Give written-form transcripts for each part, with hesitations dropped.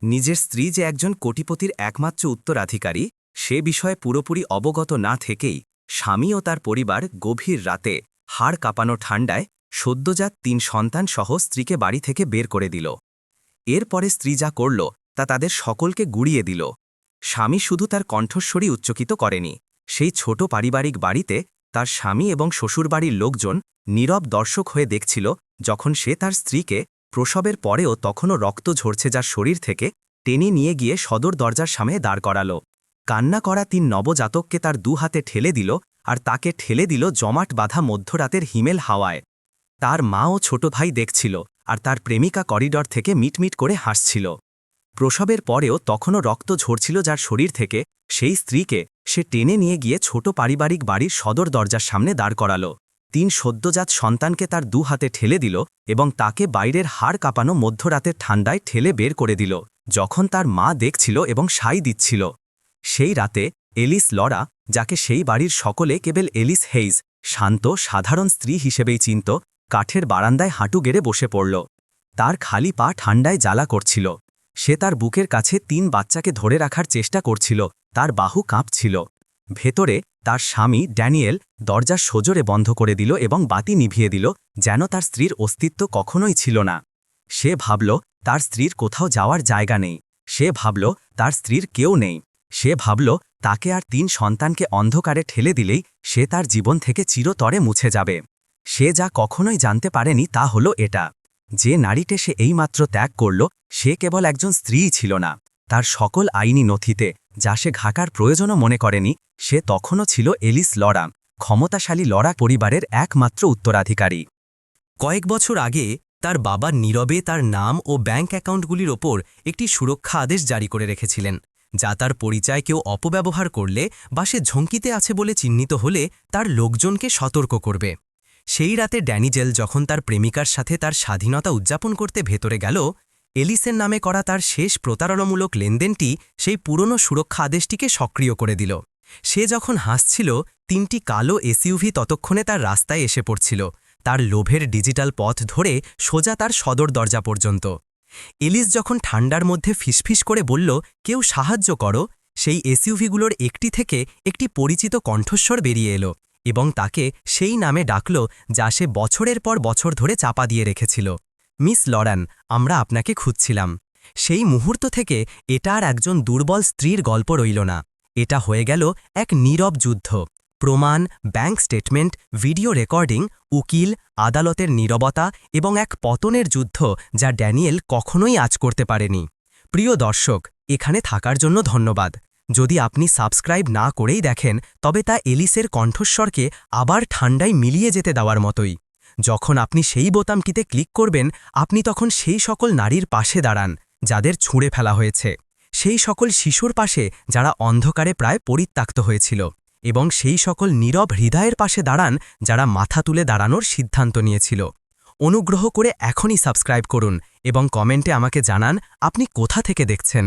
নিজের স্ত্রী যে একজন কোটিপতির একমাত্র উত্তরাধিকারী সে বিষয়ে পুরোপুরি অবগত না থেকেই স্বামী ও তার পরিবার গভীর রাতে হাড় কাঁপানো ঠান্ডায় সদ্যজাত ৩ সন্তান সহ স্ত্রীকে বাড়ি থেকে বের করে দিল। এরপরে স্ত্রী যা করল তা তাদের সকলকে গুড়িয়ে দিল। স্বামী শুধু তার কণ্ঠস্বরই উচ্চকিত করেনি, সেই ছোট পারিবারিক বাড়িতে তার স্বামী এবং শ্বশুরবাড়ির লোকজন নীরব দর্শক হয়ে দেখছিল যখন সে তার স্ত্রীকে প্রসবের পরেও তখনও রক্ত ঝরছে যার শরীর থেকে টেনে নিয়ে গিয়ে সদর দরজার সামনে দাঁড় করাল। কান্না করা ৩ নবজাতককে তার ২ হাতে ঠেলে দিল আর তাকে ঠেলে দিল জমাট বাঁধা মধ্যরাতের হিমেল হাওয়ায়। তার মা ও ছোট ভাই দেখছিল আর তার প্রেমিকা করিডর থেকে মিটমিট করে হাসছিল। প্রসবের পরেও তখনও রক্ত ঝরছিল যার শরীর থেকে সেই স্ত্রীকে সে টেনে নিয়ে গিয়ে ছোট পারিবারিক বাড়ির সদর দরজার সামনে দাঁড় করাল। ৩ সদ্যজাত সন্তানকে তার ২ হাতে ঠেলে দিল এবং তাকে বাইরের হাড় কাঁপানো মধ্যরাতের ঠান্ডায় ঠেলে বের করে দিল যখন তার মা দেখছিল এবং সাই দিচ্ছিল। সেই রাতে এলিস লরা, যাকে সেই বাড়ির সকলে কেবল এলিস হেইজ, শান্ত সাধারণ স্ত্রী হিসেবেই চিনত, কাঠের বারান্দায় হাঁটু গেড়ে বসে পড়ল। তার খালি পা ঠান্ডায় জ্বালা করছিল। সে তার বুকের কাছে ৩ বাচ্চাকে ধরে রাখার চেষ্টা করছিল, তার বাহু কাঁপছিল। ভেতরে তার স্বামী ড্যানিয়েল দরজা সজোরে বন্ধ করে দিল এবং বাতি নিভিয়ে দিল, যেন তার স্ত্রীর অস্তিত্ব কখনোই ছিল না। সে ভাবল তার স্ত্রীর কোথাও যাওয়ার জায়গা নেই। সে ভাবল তার স্ত্রীর কেউ নেই। সে ভাবল তাকে আর ৩ সন্তানকে অন্ধকারে ঠেলে দিলেই সে তার জীবন থেকে চিরতরে মুছে যাবে। সে যা কখনোই জানতে পারেনি তা হলো এটা, যে নারীকে সে এইমাত্র ত্যাগ করল সে কেবল একজন স্ত্রীই ছিল না, তার সকল আইনি নথিতে যা সে ঘাকার প্রয়োজনও মনে করেনি সে তখনও ছিল এলিস লরা, ক্ষমতাশালী লরা পরিবারের একমাত্র উত্তরাধিকারী। কয়েক বছর আগে তার বাবা নীরবে তার নাম ও ব্যাঙ্ক অ্যাকাউন্টগুলির ওপর একটি সুরক্ষা আদেশ জারি করে রেখেছিলেন, যা তার পরিচয় কেউ অপব্যবহার করলে বা সে ঝুঁকিতে আছে বলে চিহ্নিত হলে তার লোকজনকে সতর্ক করবে। সেই রাতে ড্যানিজেল যখন তার প্রেমিকার সাথে তার স্বাধীনতা উদযাপন করতে ভেতরে গেল, এলিসের নামে করা তার শেষ প্রতারণামূলক লেনদেনটি সেই পুরনো সুরক্ষা আদেশটিকে সক্রিয় করে দিল। সে যখন হাসছিল ৩টি কালো এসইউভি ততক্ষণে তার রাস্তায় এসে পড়ছিল, তার লোভের ডিজিটাল পথ ধরে সোজা তার সদর দরজা পর্যন্ত। এলিস যখন ঠান্ডার মধ্যে ফিসফিস করে বলল, কেউ সাহায্য করো, সেই এসইউভিগুলোর একটি থেকে একটি পরিচিত কণ্ঠস্বর বেরিয়ে এলো এবং তাকে সেই নামে ডাকল যা সে বছরের পর বছর ধরে চাপা দিয়ে রেখেছিল। মিস লরান, আমরা আপনাকে খুঁজছিলাম। সেই মুহূর্ত থেকে এটা আর একজন দুর্বল স্ত্রীর গল্প রইল না, এটা হয়ে গেল এক নীরব যুদ্ধ। প্রমাণ, ব্যাংক স্টেটমেন্ট, ভিডিও রেকর্ডিং, উকিল, আদালতের নীরবতা এবং এক পতনের যুদ্ধ যা ড্যানিয়েল কখনোই আঁচ করতে পারেনি। প্রিয় দর্শক, এখানে থাকার জন্য ধন্যবাদ। যদি আপনি সাবস্ক্রাইব না করেই দেখেন তবে তা এলিসের কণ্ঠস্বরকে আবার ঠান্ডায় মিলিয়ে যেতে দেওয়ার মতোই। যখন আপনি সেই বোতামটিতে ক্লিক করবেন আপনি তখন সেই সকল নারীর পাশে দাঁড়ান যাদের ছুঁড়ে ফেলা হয়েছে, সেই সকল শিশুর পাশে যারা অন্ধকারে প্রায় পরিত্যক্ত হয়েছিল, এবং সেই সকল নীরব হৃদয়ের পাশে দাঁড়ান যারা মাথা তুলে দাঁড়ানোর সিদ্ধান্ত নিয়েছিল। অনুগ্রহ করে এখনই সাবস্ক্রাইব করুন এবং কমেন্টে আমাকে জানান আপনি কোথা থেকে দেখছেন।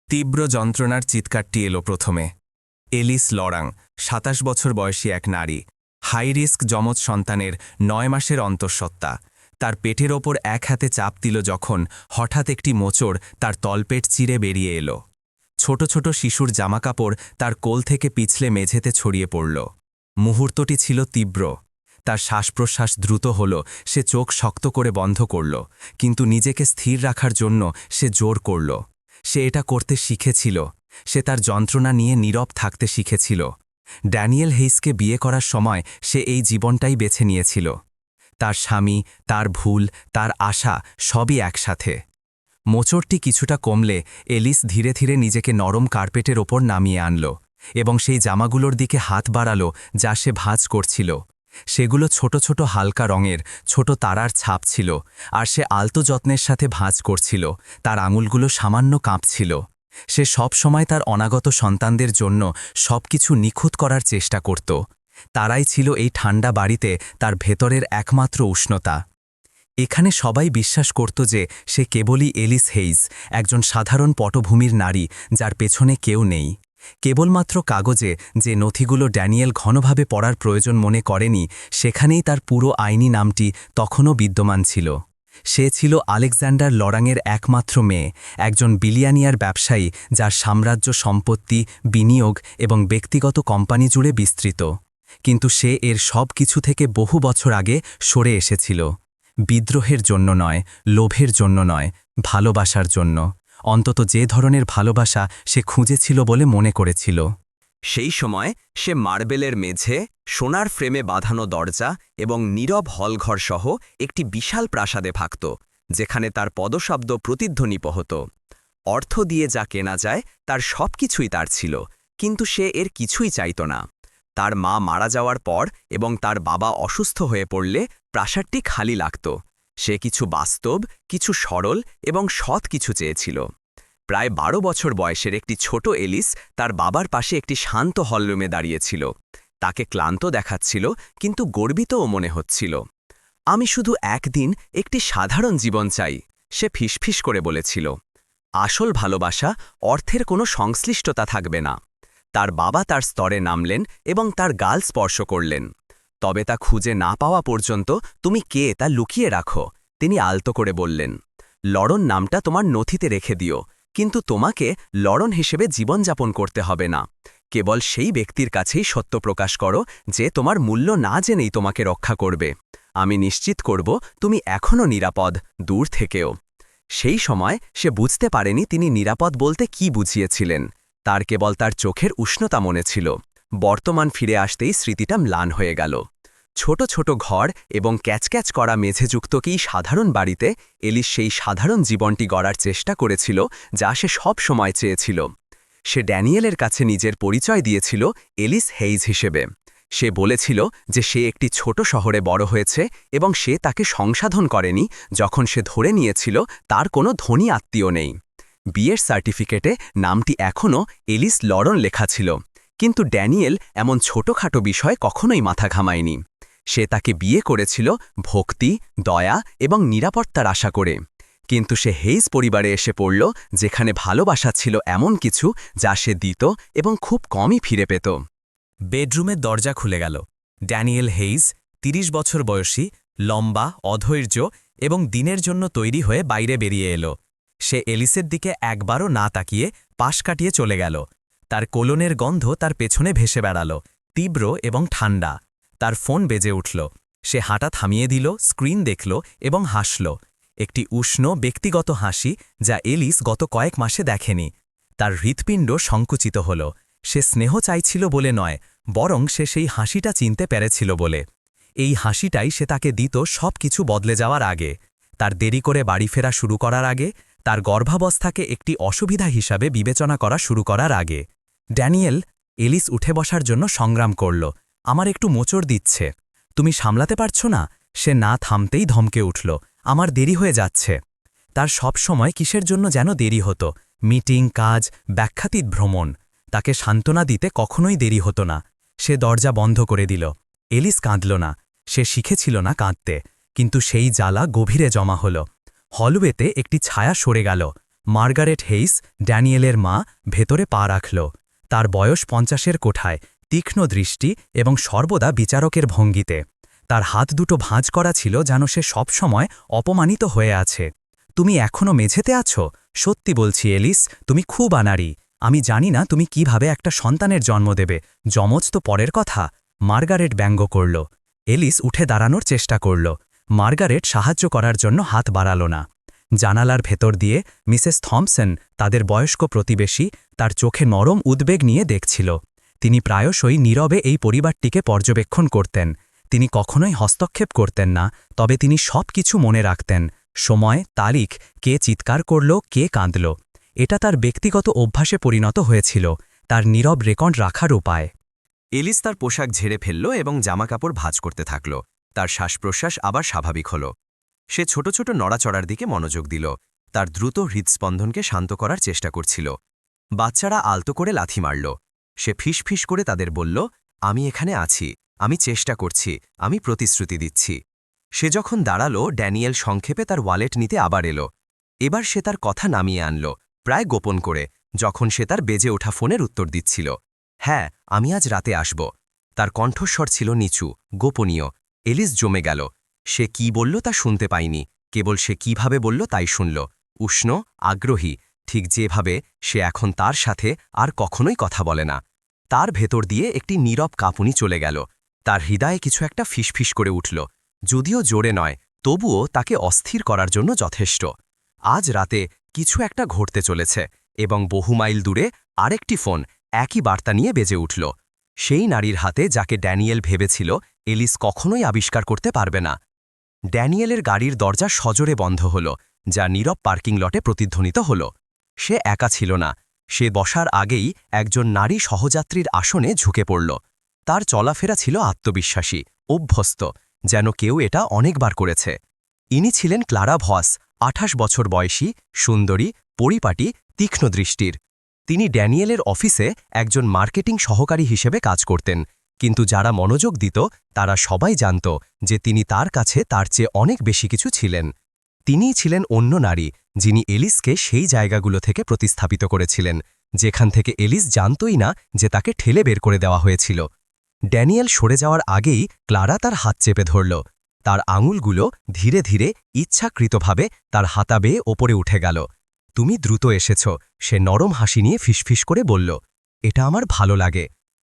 তীব্র যন্ত্রণার চিৎকারটি এলো প্রথমে। এলিস লরাং, ২৭ বছর বয়সী এক নারী, হাই রিস্ক যমজ সন্তানের ৯ মাসের অন্তঃসত্ত্বা। তার পেটের ওপর এক হাতে চাপ দিল যখন হঠাৎ একটি মোচড় তার তলপেট চিরে বেরিয়ে এলো। ছোট ছোট শিশুর জামাকাপড় তার কোল থেকে পিছলে মেঝেতে ছড়িয়ে পড়ল। মুহূর্তটি ছিল তীব্র। তার শ্বাসপ্রশ্বাস দ্রুত হল, সে চোখ শক্ত করে বন্ধ করল, কিন্তু নিজেকে স্থির রাখার জন্য সে জোর করল। সে এটা করতে শিখেছিল, সে তার যন্ত্রণা নিয়ে নীরব থাকতে শিখেছিল। ড্যানিয়েল হেইসকে বিয়ে করার সময় সে এই জীবনটাই বেছে নিয়েছিল। তার স্বামী, তার ভুল, তার আশা সবই একসাথে। মোচড়টি কিছুটা কমলে এলিস ধীরে ধীরে নিজেকে নরম কার্পেটের ওপর নামিয়ে আনল এবং সেই জামাগুলোর দিকে হাত বাড়াল যা সে ভাঁজ করছিল। সেগুলো ছোট ছোট হালকা রঙের ছোট তারার ছাপ ছিল, আর সে আলতো যত্নের সাথে ভাঁজ করছিল। তার আঙুলগুলো সামান্য কাঁপছিল। সে সব সময় তার অনাগত সন্তানদের জন্য সবকিছু নিখুঁত করার চেষ্টা করত। তারাই ছিল এই ঠান্ডা বাড়িতে তার ভেতরের একমাত্র উষ্ণতা। এখানে সবাই বিশ্বাস করত যে সে কেবলই এলিস হেইজ, একজন সাধারণ পটভূমির নারী যার পেছনে কেউ নেই। কেবলমাত্র কাগজে যে নথিগুলো ড্যানিয়েল ঘনভাবে পড়ার প্রয়োজন মনে করেনি, সেখানেই তার পুরো আইনি নামটি তখনও বিদ্যমান ছিল। সে ছিল আলেকজান্ডার লরাংয়ের একমাত্র মেয়ে, একজন বিলিয়ানিয়ার ব্যবসায়ী যার সাম্রাজ্য সম্পত্তি, বিনিয়োগ এবং ব্যক্তিগত কোম্পানি জুড়ে বিস্তৃত। কিন্তু সে এর সব কিছু থেকে বহু বছর আগে সরে এসেছিল। বিদ্রোহের জন্য নয়, লোভের জন্য নয়, ভালোবাসার জন্য। অন্তত যে ধরনের ভালোবাসা সে খুঁজেছিল বলে মনে করেছিল। সেই সময় সে মার্বেলের মেঝে, সোনার ফ্রেমে বাঁধানো দরজা এবং নীরব হলঘর সহ একটি বিশাল প্রাসাদে থাকত, যেখানে তার পদশব্দ প্রতিধ্বনিত হতো। অর্থ দিয়ে যা কেনা যায় তার সব কিছুই তার ছিল, কিন্তু সে এর কিছুই চাইত না। তার মা মারা যাওয়ার পর এবং তার বাবা অসুস্থ হয়ে পড়লে প্রাসাদটি খালি লাগত। সে কিছু বাস্তব, কিছু সরল এবং সৎ কিছু চেয়েছিল। প্রায় 12 বছর বয়সের একটি ছোট এলিস তার বাবার পাশে একটি শান্ত হলরুমে দাঁড়িয়েছিল। তাকে ক্লান্ত দেখাচ্ছিল, কিন্তু গর্বিতও মনে হচ্ছিল। আমি শুধু একদিন একটি সাধারণ জীবন চাই, সে ফিসফিস করে বলেছিল। আসল ভালোবাসা অর্থের কোনো সংশ্লিষ্টতা থাকবে না। তার বাবা তার স্তরে নামলেন এবং তার গাল স্পর্শ করলেন। তবে তা খুঁজে না পাওয়া পর্যন্ত তুমি কে তা লুকিয়ে রাখো, তিনি আলতো করে বললেন। লরন নামটা তোমার নথিতে রেখে দিও, কিন্তু তোমাকে লরন হিসেবে জীবনযাপন করতে হবে না। কেবল সেই ব্যক্তির কাছেই সত্য প্রকাশ করো যে তোমার মূল্য না জেনেই তোমাকে রক্ষা করবে। আমি নিশ্চিত করব তুমি এখনও নিরাপদ, দূর থেকেও। সেই সময় সে বুঝতে পারেনি তিনি নিরাপদ বলতে কি বুঝিয়েছিলেন। তার কেবল তার চোখের উষ্ণতা মনে ছিল। বর্তমান ফিরে আসতেই স্মৃতিটা ম্লান হয়ে গেল। ছোট ছোট ঘর এবং ক্যাচক্যাচ করা মেঝেযুক্ত কি সাধারণ বাড়িতে এলিস সেই সাধারণ জীবনটি গড়ার চেষ্টা করেছিল যা সে সব সময় চেয়েছিল। সে ড্যানিয়েলের কাছে নিজের পরিচয় দিয়েছিল এলিস হেইজ হিসেবে। সে বলেছিল যে সে একটি ছোট শহরে বড় হয়েছে এবং সে তাকে সংশোধন করেনি যখন সে ধরে নিয়েছিল তার কোনো ধনী আত্মীয় নেই। বিয়ের সার্টিফিকেটে নামটি এখনও এলিস লরন লেখা ছিল, কিন্তু ড্যানিয়েল এমন ছোটখাটো বিষয় কখনোই মাথা ঘামায়নি। সে তাকে বিয়ে করেছিল ভক্তি, দয়া এবং নিরাপত্তার আশা করে। কিন্তু সে হেইজ পরিবারে এসে পড়ল, যেখানে ভালোবাসা ছিল এমন কিছু যা সে দিত এবং খুব কমই ফিরে পেত। বেডরুমের দরজা খুলে গেল। ড্যানিয়েল হেইজ, 30 বছর বয়সী, লম্বা, অধৈর্য এবং দিনের জন্য তৈরি হয়ে বাইরে বেরিয়ে এলো। সে এলিসের দিকে একবারও না তাকিয়ে পাশ কাটিয়ে চলে গেল। তার কোলনের গন্ধ তার পেছনে ভেসে বেড়াল, তীব্র এবং ঠান্ডা। তার ফোন বেজে উঠল। সে হাঁটা থামিয়ে দিল, স্ক্রিন দেখল এবং হাসল। একটি উষ্ণ, ব্যক্তিগত হাসি যা এলিস গত কয়েক মাসে দেখেনি। তার হৃৎপিণ্ড সংকুচিত হল। সে স্নেহ চাইছিল বলে নয়, বরং সে সেই হাসিটা চিনতে পেরেছিল বলে। এই হাসিটাই সে তাকে দিত সব কিছু বদলে যাওয়ার আগে, তার দেরি করে বাড়ি ফেরা শুরু করার আগে, তার গর্ভাবস্থাকে একটি অসুবিধা হিসাবে বিবেচনা করা শুরু করার আগে। ড্যানিয়েল, এলিস উঠে বসার জন্য সংগ্রাম করল। আমার একটু মোচড় দিচ্ছে। তুমি সামলাতে পারছ না? সে না থামতেই ধমকে উঠল। আমার দেরি হয়ে যাচ্ছে। তার সব সময় কিসের জন্য যেন দেরি হতো, মিটিং, কাজ, ব্যাখ্যাতীত ভ্রমণ। তাকে সান্ত্বনা দিতে কখনোই দেরি হতো না। সে দরজা বন্ধ করে দিল। এলিস কাঁদল না। সে শিখেছিল না কাঁদতে, কিন্তু সেই জ্বালা গভীরে জমা হল। হলওয়েতে একটি ছায়া সরে গেল। মার্গারেট হেইস, ড্যানিয়েলের মা, ভেতরে পা রাখল। তার বয়স 50-এর কোঠায়, তীক্ষ্ণ দৃষ্টি এবং সর্বদা বিচারকের ভঙ্গিতে। তার হাত দুটো ভাঁজ করা ছিল যেন সে সবসময় অপমানিত হয়ে আছে। তুমি এখনও মেঝেতে আছো? সত্যি বলছি এলিস, তুমি খুব আনাড়ি। আমি জানি না তুমি কিভাবে একটা সন্তানের জন্ম দেবে। যমজ তো পরের কথা। মার্গারেট ব্যঙ্গ করল। এলিস উঠে দাঁড়ানোর চেষ্টা করল। মার্গারেট সাহায্য করার জন্য হাত বাড়াল না। জানালার ভেতর দিয়ে মিসেস থমসন, তাদের বয়স্ক প্রতিবেশী, তার চোখে নরম উদ্বেগ নিয়ে দেখছিল। তিনি প্রায়শই নীরবে এই পরিবারটিকে পর্যবেক্ষণ করতেন। তিনি কখনোই হস্তক্ষেপ করতেন না, তবে তিনি সব কিছু মনে রাখতেন। সময়, তারিখ, কে চিৎকার করল, কে কাঁদল। এটা তার ব্যক্তিগত অভ্যাসে পরিণত হয়েছিল, তার নীরব রেকর্ড রাখার উপায়। এলিস তার পোশাক ঝেড়ে ফেলল এবং জামাকাপড় ভাঁজ করতে থাকল। তার শ্বাসপ্রশ্বাস আবার স্বাভাবিক হল। সে ছোট ছোট নড়াচড়ার দিকে মনোযোগ দিল, তার দ্রুত হৃদস্পন্দনকে শান্ত করার চেষ্টা করছিল। বাচ্চারা আলতো করে লাথি মারল। সে ফিসফিস করে তাদের বলল, আমি এখানে আছি, আমি চেষ্টা করছি, আমি প্রতিশ্রুতি দিচ্ছি। সে যখন দাঁড়ালো, ড্যানিয়েল সংক্ষেপে তার ওয়ালেট নিতে আবার এলো। এবার সে তার কথা নামিয়ে আনল, প্রায় গোপন করে, যখন সে তার বেজে ওঠা ফোনের উত্তর দিচ্ছিল। হ্যাঁ, আমি আজ রাতে আসব। তার কণ্ঠস্বর ছিল নিচু, গোপনীয়। এলিস জমে গেল। সে কি বলল তা শুনতে পায়নি, কেবল সে কিভাবে বলল তাই শুনল, উষ্ণ, আগ্রহী, ঠিক যেভাবে সে এখন তার সাথে আর কখনোই কথা বলে না। তার ভেতর দিয়ে একটি নীরব কাঁপুনি চলে গেল। তার হৃদয়ে কিছু একটা ফিসফিস করে উঠল, যদিও জোরে নয়, তবুও তাকে অস্থির করার জন্য যথেষ্ট। আজ রাতে কিছু একটা ঘটতে চলেছে, এবং বহু মাইল দূরে আরেকটি ফোন একই বার্তা নিয়ে বেজে উঠল। সেই নারীর হাতে, যাকে ড্যানিয়েল ভেবেছিল এলিস কখনোই আবিষ্কার করতে পারবে না। ড্যানিয়েলের গাড়ির দরজা সজোরে বন্ধ হল, যা নীরব পার্কিং লটে প্রতিধ্বনিত হল। সে একা ছিল না। সে বসার আগেই একজন নারী সহযাত্রীর আসনে ঝুঁকে পড়ল। তার চলাফেরা ছিল আত্মবিশ্বাসী, অভ্যস্ত, যেন কেউ এটা অনেকবার করেছে। ইনি ছিলেন ক্লারা ভস, 28 বছর বয়সী, সুন্দরী, পরিপাটি, তীক্ষ্ণ দৃষ্টির। তিনি ড্যানিয়েলের অফিসে একজন মার্কেটিং সহকারী হিসেবে কাজ করতেন, কিন্তু যারা মনোযোগ দিত তারা সবাই জানত যে তিনি তার কাছে তার চেয়ে অনেক বেশি কিছু ছিলেন। তিনিই ছিলেন অন্য নারী, যিনি এলিসকে সেই জায়গাগুলো থেকে প্রতিস্থাপিত করেছিলেন, যেখান থেকে এলিস জানতই না যে তাকে ঠেলে বের করে দেওয়া হয়েছিল। ড্যানিয়েল সরে যাওয়ার আগেই ক্লারা তার হাত চেপে ধরল। তার আঙুলগুলো ধীরে ধীরে ইচ্ছাকৃতভাবে তার হাতা বেয়ে ওপরে উঠে গেল। তুমি দ্রুত এসেছ, সে নরম হাসি নিয়ে ফিসফিস করে বলল। এটা আমার ভালো লাগে।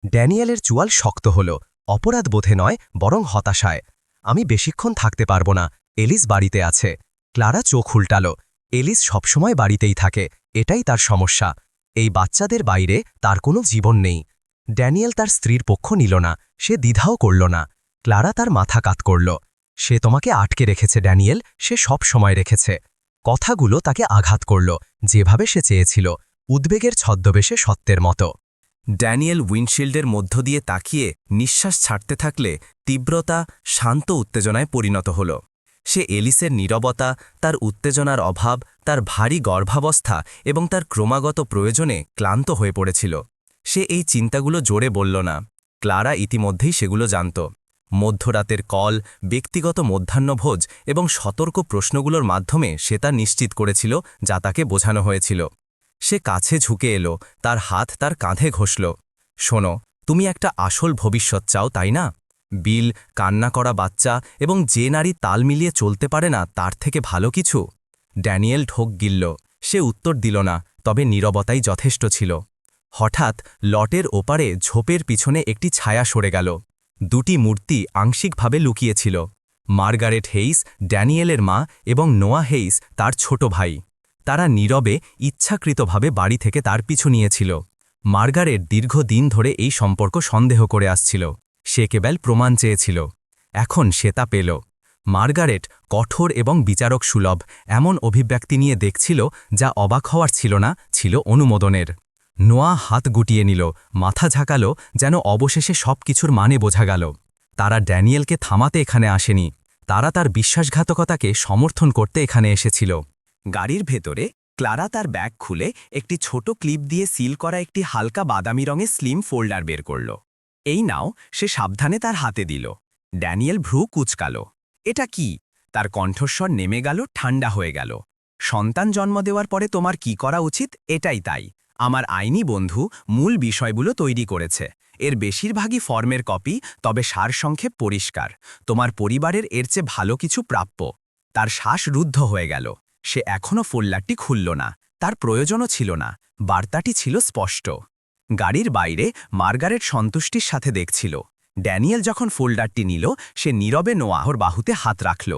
ড্যানিয়েলের চুয়াল শক্ত হল, অপরাধ বোধে নয়, বরং হতাশায়। আমি বেশিক্ষণ থাকতে পারব না, এলিস বাড়িতে আছে। ক্লারা চোখ উল্টাল। এলিস সবসময় বাড়িতেই থাকে, এটাই তার সমস্যা। এই বাচ্চাদের বাইরে তার কোনো জীবন নেই। ড্যানিয়েল তার স্ত্রীর পক্ষ নিল না, সে দ্বিধাও করল না। ক্লারা তার মাথা কাত করল। সে তোমাকে আটকে রেখেছে ড্যানিয়েল, সে সব সময় রেখেছে। কথাগুলো তাকে আঘাত করল, যেভাবে সে চেয়েছিল, উদ্বেগের ছদ্মবেশে সত্যের মতো। ড্যানিয়েল উইন্ডশিল্ডের মধ্য দিয়ে তাকিয়ে নিঃশ্বাস ছাড়তে থাকলে তীব্রতা শান্ত উত্তেজনায় পরিণত হল। সে এলিসের নীরবতা, তার উত্তেজনার অভাব, তার ভারী গর্ভাবস্থা এবং তার ক্রমাগত প্রয়োজনে ক্লান্ত হয়ে পড়েছিল। সে এই চিন্তাগুলো জোরে বলল না। ক্লারা ইতিমধ্যেই সেগুলো জানত। মধ্যরাতের কল, ব্যক্তিগত মধ্যাহ্নভোজ এবং সতর্ক প্রশ্নগুলোর মাধ্যমে সে তা নিশ্চিত করেছিল যা তাকে বোঝানো হয়েছিল। সে কাছে ঝুঁকে এলো, তার হাত তার কাঁধে ঘষল। শোনো, তুমি একটা আসল ভবিষ্যৎ চাও, তাই না? বিল, কান্না করা বাচ্চা এবং যে নারী তাল মিলিয়ে চলতে পারে না তার থেকে ভালো কিছু? ড্যানিয়েল ঢোক গিলল। সে উত্তর দিল না, তবে নীরবতাই যথেষ্ট ছিল। হঠাৎ লটের ওপারে ঝোপের পিছনে একটি ছায়া সরে গেল। দুটি মূর্তি আংশিকভাবে লুকিয়েছিল। মার্গারেট হেইস, ড্যানিয়েলের মা, এবং নোয়া হেইস, তার ছোট ভাই। তারা নীরবে, ইচ্ছাকৃতভাবে বাড়ি থেকে তার পিছু নিয়েছিল। মার্গারেট দীর্ঘদিন ধরে এই সম্পর্ক সন্দেহ করে আসছিল। সে কেবল প্রমাণ চেয়েছিল। এখন সে তা পেল। মার্গারেট কঠোর এবং বিচারক সুলভ এমন অভিব্যক্তি নিয়ে দেখছিল যা অবাক হওয়ার ছিল না, ছিল অনুমোদনের। নোয়া হাত গুটিয়ে নিল, মাথা ঝাঁকাল, যেন অবশেষে সব কিছুর মানে বোঝা গেল। তারা ড্যানিয়েলকে থামাতে এখানে আসেনি, তারা তার বিশ্বাসঘাতকতাকে সমর্থন করতে এখানে এসেছিল। গাড়ির ভেতরে ক্লারা তার ব্যাগ খুলে একটি ছোট ক্লিপ দিয়ে সিল করা একটি হালকা বাদামি রঙের স্লিম ফোল্ডার বের করল। এই নাও, সে সাবধানে তার হাতে দিল। ড্যানিয়েল ভ্রু কুঁচকাল। এটা কি? তার কণ্ঠস্বর নেমে গেল, ঠান্ডা হয়ে গেল। সন্তান জন্ম দেওয়ার পরে তোমার কি করা উচিত, এটাই তাই। আমার আইনি বন্ধু মূল বিষয়গুলো তৈরি করেছে। এর বেশিরভাগই ফর্মের কপি, তবে সারসংক্ষেপ পরিষ্কার। তোমার পরিবারের এর চেয়ে ভালো কিছু প্রাপ্য। তার শ্বাস রুদ্ধ হয়ে গেল। সে এখনও ফোল্ডারটি খুলল না। তার প্রয়োজনও ছিল না। বার্তাটি ছিল স্পষ্ট। গাড়ির বাইরে মার্গারেট সন্তুষ্টির সাথে দেখছিল। ড্যানিয়েল যখন ফোল্ডারটি নিল, সে নীরবে নোয়াহর বাহুতে হাত রাখল।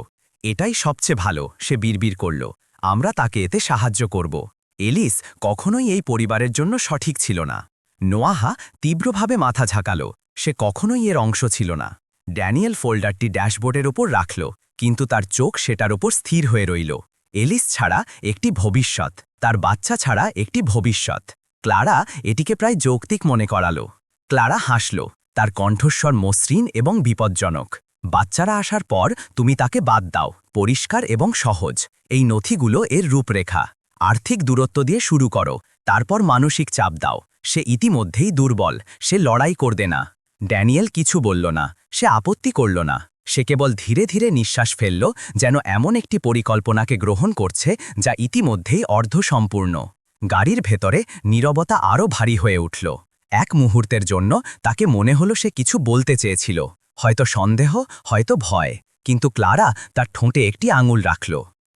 এটাই সবচেয়ে ভালো, সে বিড়বিড় করল। আমরা তাকে এতে সাহায্য করব। এলিস কখনোই এই পরিবারের জন্য সঠিক ছিল না। নোয়াহা তীব্রভাবে মাথা ঝাঁকাল। সে কখনোই এর অংশ ছিল না। ড্যানিয়েল ফোল্ডারটি ড্যাশবোর্ডের ওপর রাখল, কিন্তু তার চোখ সেটার ওপর স্থির হয়ে রইল। এলিস ছাড়া একটি ভবিষ্যৎ, তার বাচ্চা ছাড়া একটি ভবিষ্যৎ। ক্লারা এটিকে প্রায় যৌক্তিক মনে করাল। ক্লারা হাসল, তার কণ্ঠস্বর মসৃণ এবং বিপজ্জনক। বাচ্চারা আসার পর তুমি তাকে বাদ দাও, পরিষ্কার এবং সহজ। এই নথিগুলো এর রূপরেখা। আর্থিক দূরত্ব দিয়ে শুরু করো, তারপর মানসিক চাপ দাও। সে ইতিমধ্যেই দুর্বল, সে লড়াই করবে না। ড্যানিয়েল কিছু বলল না, সে আপত্তি করল না। সে কেবল ধীরে ধীরে নিঃশ্বাস ফেলল, যেন এমন একটি পরিকল্পনাকে গ্রহণ করছে যা ইতিমধ্যেই অর্ধসম্পূর্ণ। গাড়ির ভেতরে নীরবতা আরও ভারী হয়ে উঠল। এক মুহূর্তের জন্য তাকে মনে হলো সে কিছু বলতে চেয়েছিল, হয়তো সন্দেহ, হয়তো ভয়। কিন্তু ক্লারা তার ঠোঁটে একটি আঙুল রাখল।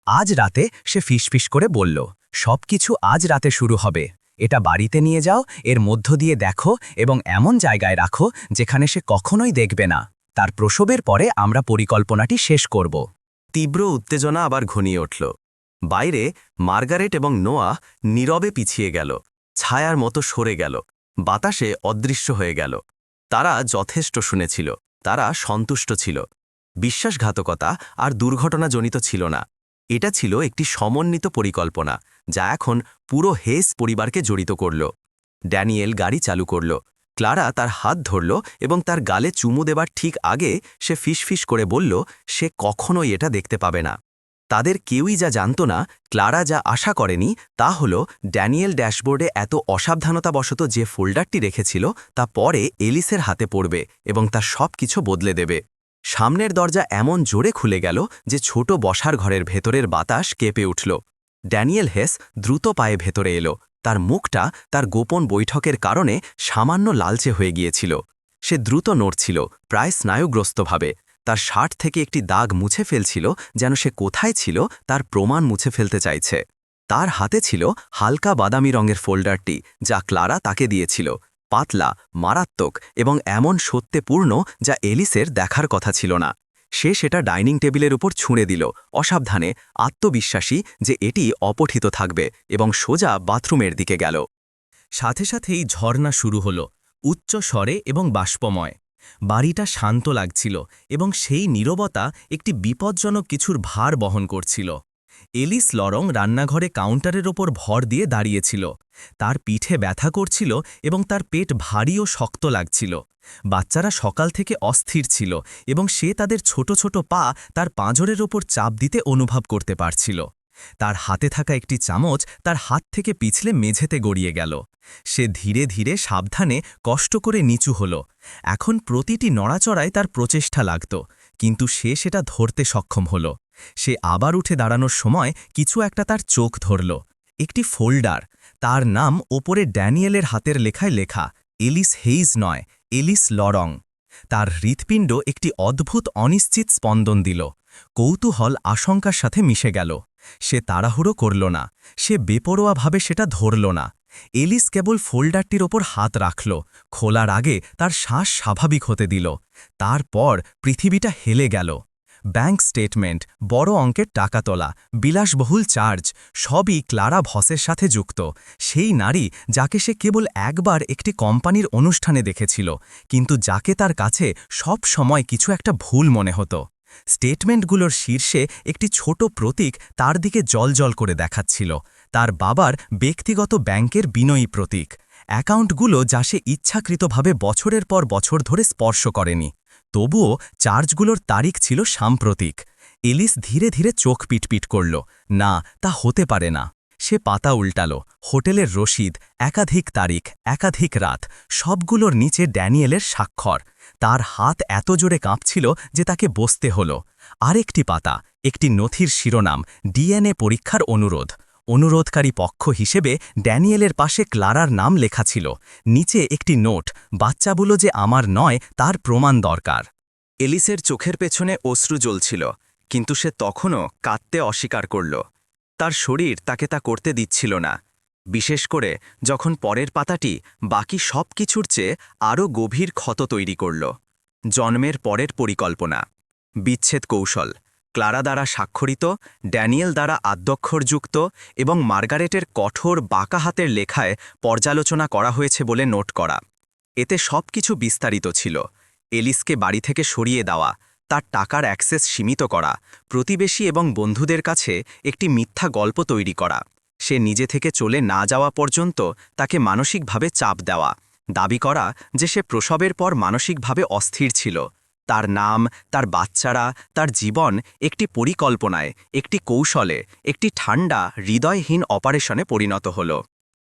আজ রাতে সে ফিসফিস করে বলল, সবকিছু আজ রাতে শুরু হবে। এটা বাড়িতে নিয়ে যাও, এর মধ্য দিয়ে দেখো এবং এমন জায়গায় রাখো যেখানে সে কখনোই দেখবে না। তার প্রসবের পরে আমরা পরিকল্পনাটি শেষ করব। তীব্র উত্তেজনা আবার ঘনিয়ে উঠল। বাইরে মার্গারেট এবং নোয়া নীরবে পিছিয়ে গেল, ছায়ার মতো সরে গেল, বাতাসে অদৃশ্য হয়ে গেল। তারা যথেষ্ট শুনেছিল, তারা সন্তুষ্ট ছিল। বিশ্বাসঘাতকতা আর দুর্ঘটনাজনিত ছিল না। এটা ছিল একটি সমন্বিত পরিকল্পনা, যা এখন পুরো হেস পরিবারকে জড়িত করল। ড্যানিয়েল গাড়ি চালু করল। ক্লারা তার হাত ধরল এবং তার গালে চুমু দেবার ঠিক আগে সে ফিসফিস করে বলল, সে কখনোই এটা দেখতে পাবে না। তাদের কেউই যা জানত না, ক্লারা যা আশা করেনি, তা হল ড্যানিয়েল ড্যাশবোর্ডে এত অসাবধানতাবশত যে ফোল্ডারটি রেখেছিল তা পরে এলিসের হাতে পড়বে এবং তার সব কিছু বদলে দেবে। সামনের দরজা এমন জোরে খুলে গেল যে ছোট বসার ঘরের ভেতরের বাতাস কেঁপে উঠল। ড্যানিয়েল হেস দ্রুত পায়ে ভেতরে এলো। তার মুখটা তার গোপন বৈঠকের কারণে সামান্য লালচে হয়ে গিয়েছিল। সে দ্রুত নড়ছিল, প্রায় স্নায়ুগ্রস্তভাবে। তার শার্ট থেকে একটি দাগ মুছে ফেলছিল, যেন সে কোথায় ছিল তার প্রমাণ মুছে ফেলতে চাইছে। তার হাতে ছিল হালকা বাদামি রঙের ফোল্ডারটি, যা ক্লারা তাকে দিয়েছিল। পাতলা, মারাত্মক এবং এমন সত্যপূর্ণ যা এলিসের দেখার কথা ছিল না। সে সেটা ডাইনিং টেবিলের উপর ছুঁড়ে দিল, অসাবধানে, আত্মবিশ্বাসী যে এটি অপঠিত থাকবে, এবং সোজা বাথরুমের দিকে গেল। সাথে সাথেই ঝর্ণা শুরু হল, উচ্চ স্বরে এবং বাষ্পময়। বাড়িটা শান্ত লাগছিল এবং সেই নীরবতা একটি বিপজ্জনক কিছুর ভার বহন করছিল। এলিস লরং রান্নাঘরে কাউন্টারের ওপর ভর দিয়ে দাঁড়িয়েছিল। তার পিঠে ব্যথা করছিল এবং তার পেট ভারী ও শক্ত লাগছিল। বাচ্চারা সকাল থেকে অস্থির ছিল এবং সে তাদের ছোট ছোট পা তার পাঁজরের ওপর চাপ দিতে অনুভব করতে পারছিল। তার হাতে থাকা একটি চামচ তার হাত থেকে পিছলে মেঝেতে গড়িয়ে গেল। সে ধীরে ধীরে সাবধানে কষ্ট করে নিচু হল। এখন প্রতিটি নড়াচড়ায় তার প্রচেষ্টা লাগত, কিন্তু সে সেটা ধরতে সক্ষম হল। সে আবার উঠে দাঁড়ানোর সময় কিছু একটা তার চোখ ধরল। একটি ফোল্ডার, তার নাম ওপরে ড্যানিয়েলের হাতের লেখায় লেখা, এলিস হেইজ নয়, এলিস লরং। তার হৃৎপিণ্ড একটি অদ্ভুত অনিশ্চিত স্পন্দন দিল। কৌতূহল আশঙ্কার সাথে মিশে গেল। সে তাড়াহুড়ো করল না, সে বেপরোয়াভাবে সেটা ধরল না। এলিস কেবল ফোল্ডারটির ওপর হাত রাখল, খোলার আগে তার শ্বাস স্বাভাবিক হতে দিল। তারপর পৃথিবীটা হেলে গেল। ব্যাংক স্টেটমেন্ট, বড় অঙ্কের টাকা তোলা, বিলাসবহুল চার্জ, সবই ক্লারা ভসের সাথে যুক্ত। সেই নারী যাকে সে কেবল একবার একটি কোম্পানির অনুষ্ঠানে দেখেছিল, কিন্তু যাকে তার কাছে সব সময় কিছু একটা ভুল মনে হতো। স্টেটমেন্টগুলোর শীর্ষে একটি ছোট প্রতীক তার দিকে জলজল করে দেখাচ্ছিল, তার বাবার ব্যক্তিগত ব্যাংকের বিনয়ী প্রতীক। অ্যাকাউন্টগুলো যা সে ইচ্ছাকৃতভাবে বছরের পর বছর ধরে স্পর্শ করেনি। তবুও চার্জগুলোর তারিখ ছিল সাম্প্রতিক। এলিস ধীরে ধীরে চোখ পিটপিট করল। না, তা হতে পারে না। সে পাতা উল্টাল। হোটেলের রসিদ, একাধিক তারিখ, একাধিক রাত, সবগুলোর নিচে ড্যানিয়েলের স্বাক্ষর। তার হাত এত জোরে কাঁপছিল যে তাকে বসতে হল। আরেকটি পাতা, একটি নথির শিরোনাম, ডিএনএ পরীক্ষার অনুরোধ। অনুরোধকারী পক্ষ হিসেবে ড্যানিয়েলের পাশে ক্লারার নাম লেখা ছিল। নিচে একটি নোট, বাচ্চাগুলো যে আমার নয় তার প্রমাণ দরকার। এলিসের চোখের পেছনে অশ্রু জ্বলছিল, কিন্তু সে তখনও কাঁদতে অস্বীকার করল। তার শরীর তাকে তা করতে দিচ্ছিল না, বিশেষ করে যখন পরের পাতাটি বাকি সব কিছুর চেয়ে আরও গভীর ক্ষত তৈরি করল। জন্মের পরের পরিকল্পনা, বিচ্ছেদ কৌশল, ক্লারা দ্বারা স্বাক্ষরিত, ড্যানিয়েল দ্বারা আদ্যক্ষরযুক্ত এবং মার্গারেটের কঠোর বাঁকা হাতের লেখায় পর্যালোচনা করা হয়েছে বলে নোট করা। এতে সব কিছু বিস্তারিত ছিল। এলিসকে বাড়ি থেকে সরিয়ে দেওয়া, তার টাকার অ্যাক্সেস সীমিত করা, প্রতিবেশী এবং বন্ধুদের কাছে একটি মিথ্যা গল্প তৈরি করা, সে নিজে থেকে চলে না যাওয়া পর্যন্ত তাকে মানসিকভাবে চাপ দেওয়া, দাবি করা যে সে প্রসবের পর মানসিকভাবে অস্থির ছিল। তার নাম, তার বাচ্চারা, তার জীবন একটি পরিকল্পনায়, একটি কৌশলে, একটি ঠান্ডা, হৃদয়হীন অপারেশনে পরিণত হল।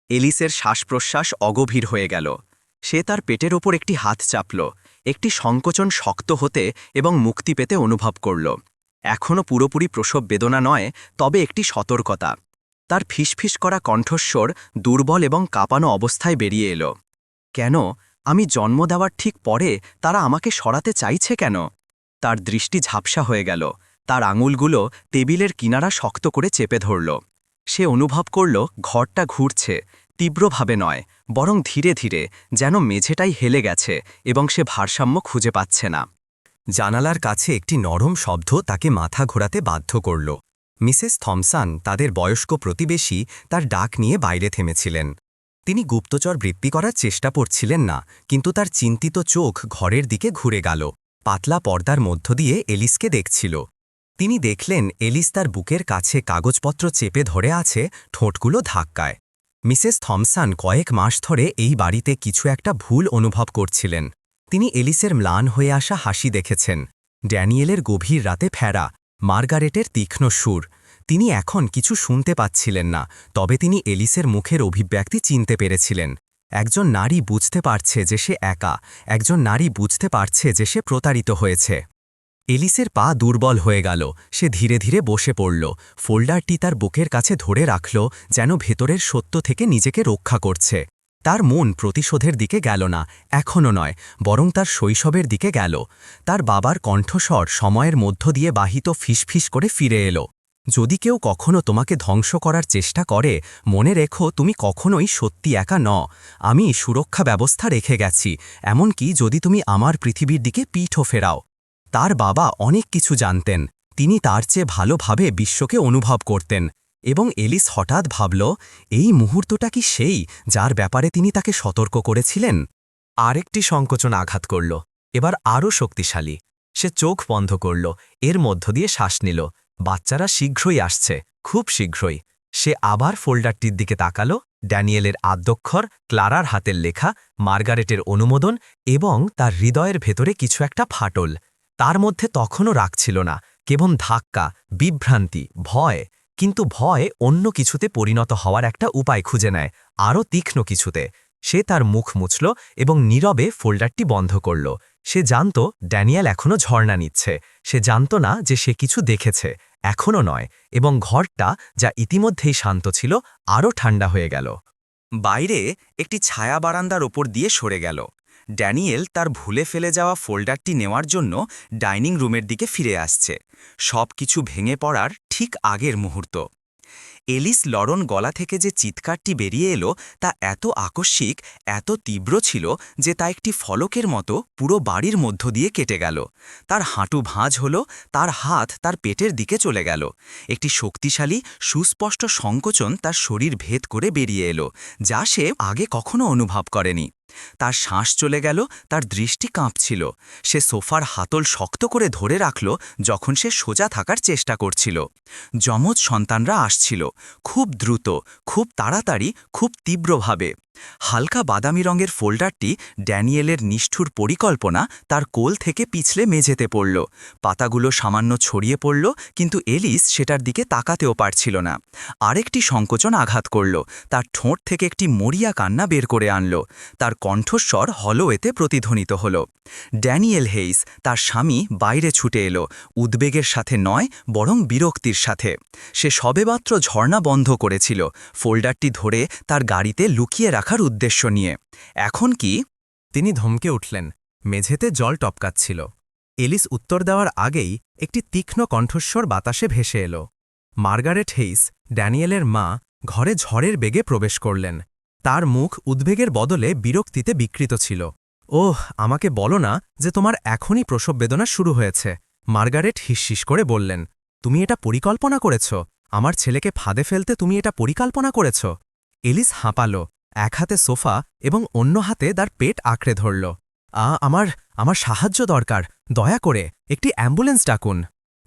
এলিসের শ্বাসপ্রশ্বাস অগভীর হয়ে গেল। সে তার পেটের ওপর একটি হাত চাপল, একটি সংকোচন শক্ত হতে এবং মুক্তি পেতে অনুভব করল। এখনও পুরোপুরি প্রসব বেদনা নয়, তবে একটি সতর্কতা। তার ফিসফিস করা কণ্ঠস্বর দুর্বল এবং কাঁপানো অবস্থায় বেরিয়ে এলো। কেন? আমি জন্ম দেওয়ার ঠিক পরে তারা আমাকে সরাতে চাইছে কেন? তার দৃষ্টি ঝাপসা হয়ে গেল, তার আঙুলগুলো টেবিলের কিনারা শক্ত করে চেপে ধরল। সে অনুভব করল ঘরটা ঘুরছে, তীব্রভাবে নয়, বরং ধীরে ধীরে, যেন মেঝেটাই হেলে গেছে এবং সে ভারসাম্য খুঁজে পাচ্ছে না। জানালার কাছে একটি নরম শব্দ তাকে মাথা ঘোরাতে বাধ্য করল। মিসেস থমসন, তাদের বয়স্ক প্রতিবেশী, তার ডাক নিয়ে বাইরে থেমেছিলেন। তিনি গুপ্তচর বৃত্তি করার চেষ্টা করছিলেন না, কিন্তু তার চিন্তিত চোখ ঘরের দিকে ঘুরে গেল। পাতলা পর্দার মধ্য দিয়ে এলিসকে দেখছিল। তিনি দেখলেন এলিস তার বুকের কাছে কাগজপত্র চেপে ধরে আছে, ঠোঁটগুলো ধাক্কায়। মিসেস থমসন কয়েক মাস ধরে এই বাড়িতে কিছু একটা ভুল অনুভব করছিলেন। তিনি এলিসের ম্লান হয়ে আসা হাসি দেখেছেন, ড্যানিয়েলের গভীর রাতে ফেরা, মার্গারেটের তীক্ষ্ণ সুর। তিনি এখন কিছু শুনতে পাচ্ছিলেন না, তবে তিনি এলিসের মুখের অভিব্যক্তি চিনতে পেরেছিলেন। একজন নারী বুঝতে পারছে যে সে একা, একজন নারী বুঝতে পারছে যে সে প্রতারিত হয়েছে। এলিসের পা দুর্বল হয়ে গেল, সে ধীরে ধীরে বসে পড়ল, ফোল্ডারটি তার বুকের কাছে ধরে রাখল, যেন ভেতরের সত্য থেকে নিজেকে রক্ষা করছে। তার মন প্রতিশোধের দিকে গেল না, এখনও নয়, বরং তার শৈশবের দিকে গেল। তার বাবার কণ্ঠস্বর সময়ের মধ্য দিয়ে বাহিত ফিসফিস করে ফিরে এলো। যদি কেউ কখনো তোমাকে ধ্বংস করার চেষ্টা করে, মনে রেখো তুমি কখনোই সত্যি একা ন। আমি সুরক্ষা ব্যবস্থা রেখে গেছি, এমনকি যদি তুমি আমার পৃথিবীর দিকে পিঠও ফেরাও। তার বাবা অনেক কিছু জানতেন, তিনি তার চেয়ে ভালোভাবে বিশ্বকে অনুভব করতেন। এবং এলিস হঠাৎ ভাবল, এই মুহূর্তটা কি সেই যার ব্যাপারে তিনি তাকে সতর্ক করেছিলেন? আরেকটি সংকোচন আঘাত করল, এবার আরও শক্তিশালী। সে চোখ বন্ধ করল, এর মধ্য দিয়ে শ্বাস নিল। বাচ্চারা শীঘ্রই আসছে, খুব শীঘ্রই। সে আবার ফোল্ডারটির দিকে তাকাল, ড্যানিয়েলের আদ্যক্ষর, ক্লারার হাতের লেখা, মার্গারেটের অনুমোদন, এবং তার হৃদয়ের ভেতরে কিছু একটা ফাটল। তার মধ্যে তখনও রাগ ছিল না, কেবল ধাক্কা, বিভ্রান্তি, ভয়। কিন্তু ভয় অন্য কিছুতে পরিণত হওয়ার একটা উপায় খুঁজে নেয়, আরও তীক্ষ্ণ কিছুতে। সে তার মুখ মুছল এবং নীরবে ফোল্ডারটি বন্ধ করল। সে জানত ড্যানিয়েল এখনও ঝর্ণা নিচ্ছে, সে জানত না যে সে কিছু দেখেছে, এখনও নয়, এবং ঘরটা, যা ইতিমধ্যেই শান্ত ছিল, আরও ঠান্ডা হয়ে গেল। বাইরে একটি ছায়া বারান্দার ওপর দিয়ে সরে গেল। ড্যানিয়েল তার ভুলে ফেলে যাওয়া ফোল্ডারটি নেওয়ার জন্য ডাইনিং রুমের দিকে ফিরে আসছে, সব কিছু ভেঙে পড়ার ঠিক আগের মুহূর্ত। এলিস লরন গলা থেকে যে চিৎকারটি বেরিয়ে এলো, তা এত আকস্মিক, এত তীব্র ছিল যে তা একটি ফলকের মতো পুরো বাড়ির মধ্য দিয়ে কেটে গেল। তার হাঁটু ভাঁজ হল, তার হাত তার পেটের দিকে চলে গেল। একটি শক্তিশালী, সুস্পষ্ট সংকোচন তার শরীর ভেদ করে বেরিয়ে এলো, যা সে আগে কখনো অনুভব করেনি। তার শ্বাস চলে গেল, তার দৃষ্টি কাঁপছিল। সে সোফার হাতল শক্ত করে ধরে রাখল যখন সে সোজা থাকার চেষ্টা করছিল। যমজ সন্তানরা আসছিল, খুব দ্রুত, খুব তাড়াতাড়ি, খুব তীব্রভাবে। হালকা বাদামি রঙের ফোল্ডারটি, ড্যানিয়েলের নিষ্ঠুর পরিকল্পনা, তার কোল থেকে পিছলে মেঝেতে পড়ল। পাতাগুলো সামান্য ছড়িয়ে পড়ল, কিন্তু এলিস সেটার দিকে তাকাতেও পারছিল না। আরেকটি সংকোচন আঘাত করল, তার ঠোঁট থেকে একটি মরিয়া কান্না বের করে আনল। তার কণ্ঠস্বর হলওয়েতে প্রতিধ্বনিত হল। ড্যানিয়েল হেইস, তার স্বামী, বাইরে ছুটে এলো, উদ্বেগের সাথে নয়, বরং বিরক্তির সাথে। সে সবেমাত্র ঝর্ণা বন্ধ করেছিল, ফোল্ডারটি ধরে তার গাড়িতে লুকিয়ে রাখার উদ্দেশ্য নিয়ে। এখন কি? তিনি ধমকে উঠলেন। মেঝেতে জল টপকাচ্ছিল। এলিস উত্তর দেওয়ার আগেই একটি তীক্ষ্ণ কণ্ঠস্বর বাতাসে ভেসে এলো। মার্গারেট হেইস, ড্যানিয়েলের মা, ঘরে ঝড়ের বেগে প্রবেশ করলেন। তার মুখ উদ্বেগের বদলে বিরক্তিতে বিকৃত ছিল। ওহ, আমাকে বলো না যে তোমার এখনই প্রসব বেদনা শুরু হয়েছে, মার্গারেট হিসহিস করে বললেন। তুমি এটা পরিকল্পনা করেছ? আমার ছেলেকে ফাঁদে ফেলতে তুমি এটা পরিকল্পনা করেছ? এলিস হাঁপালো, এক হাতে সোফা এবং অন্য হাতে তার পেট আঁকড়ে ধরল। আমার সাহায্য দরকার, দয়া করে একটি অ্যাম্বুলেন্স ডাকুন।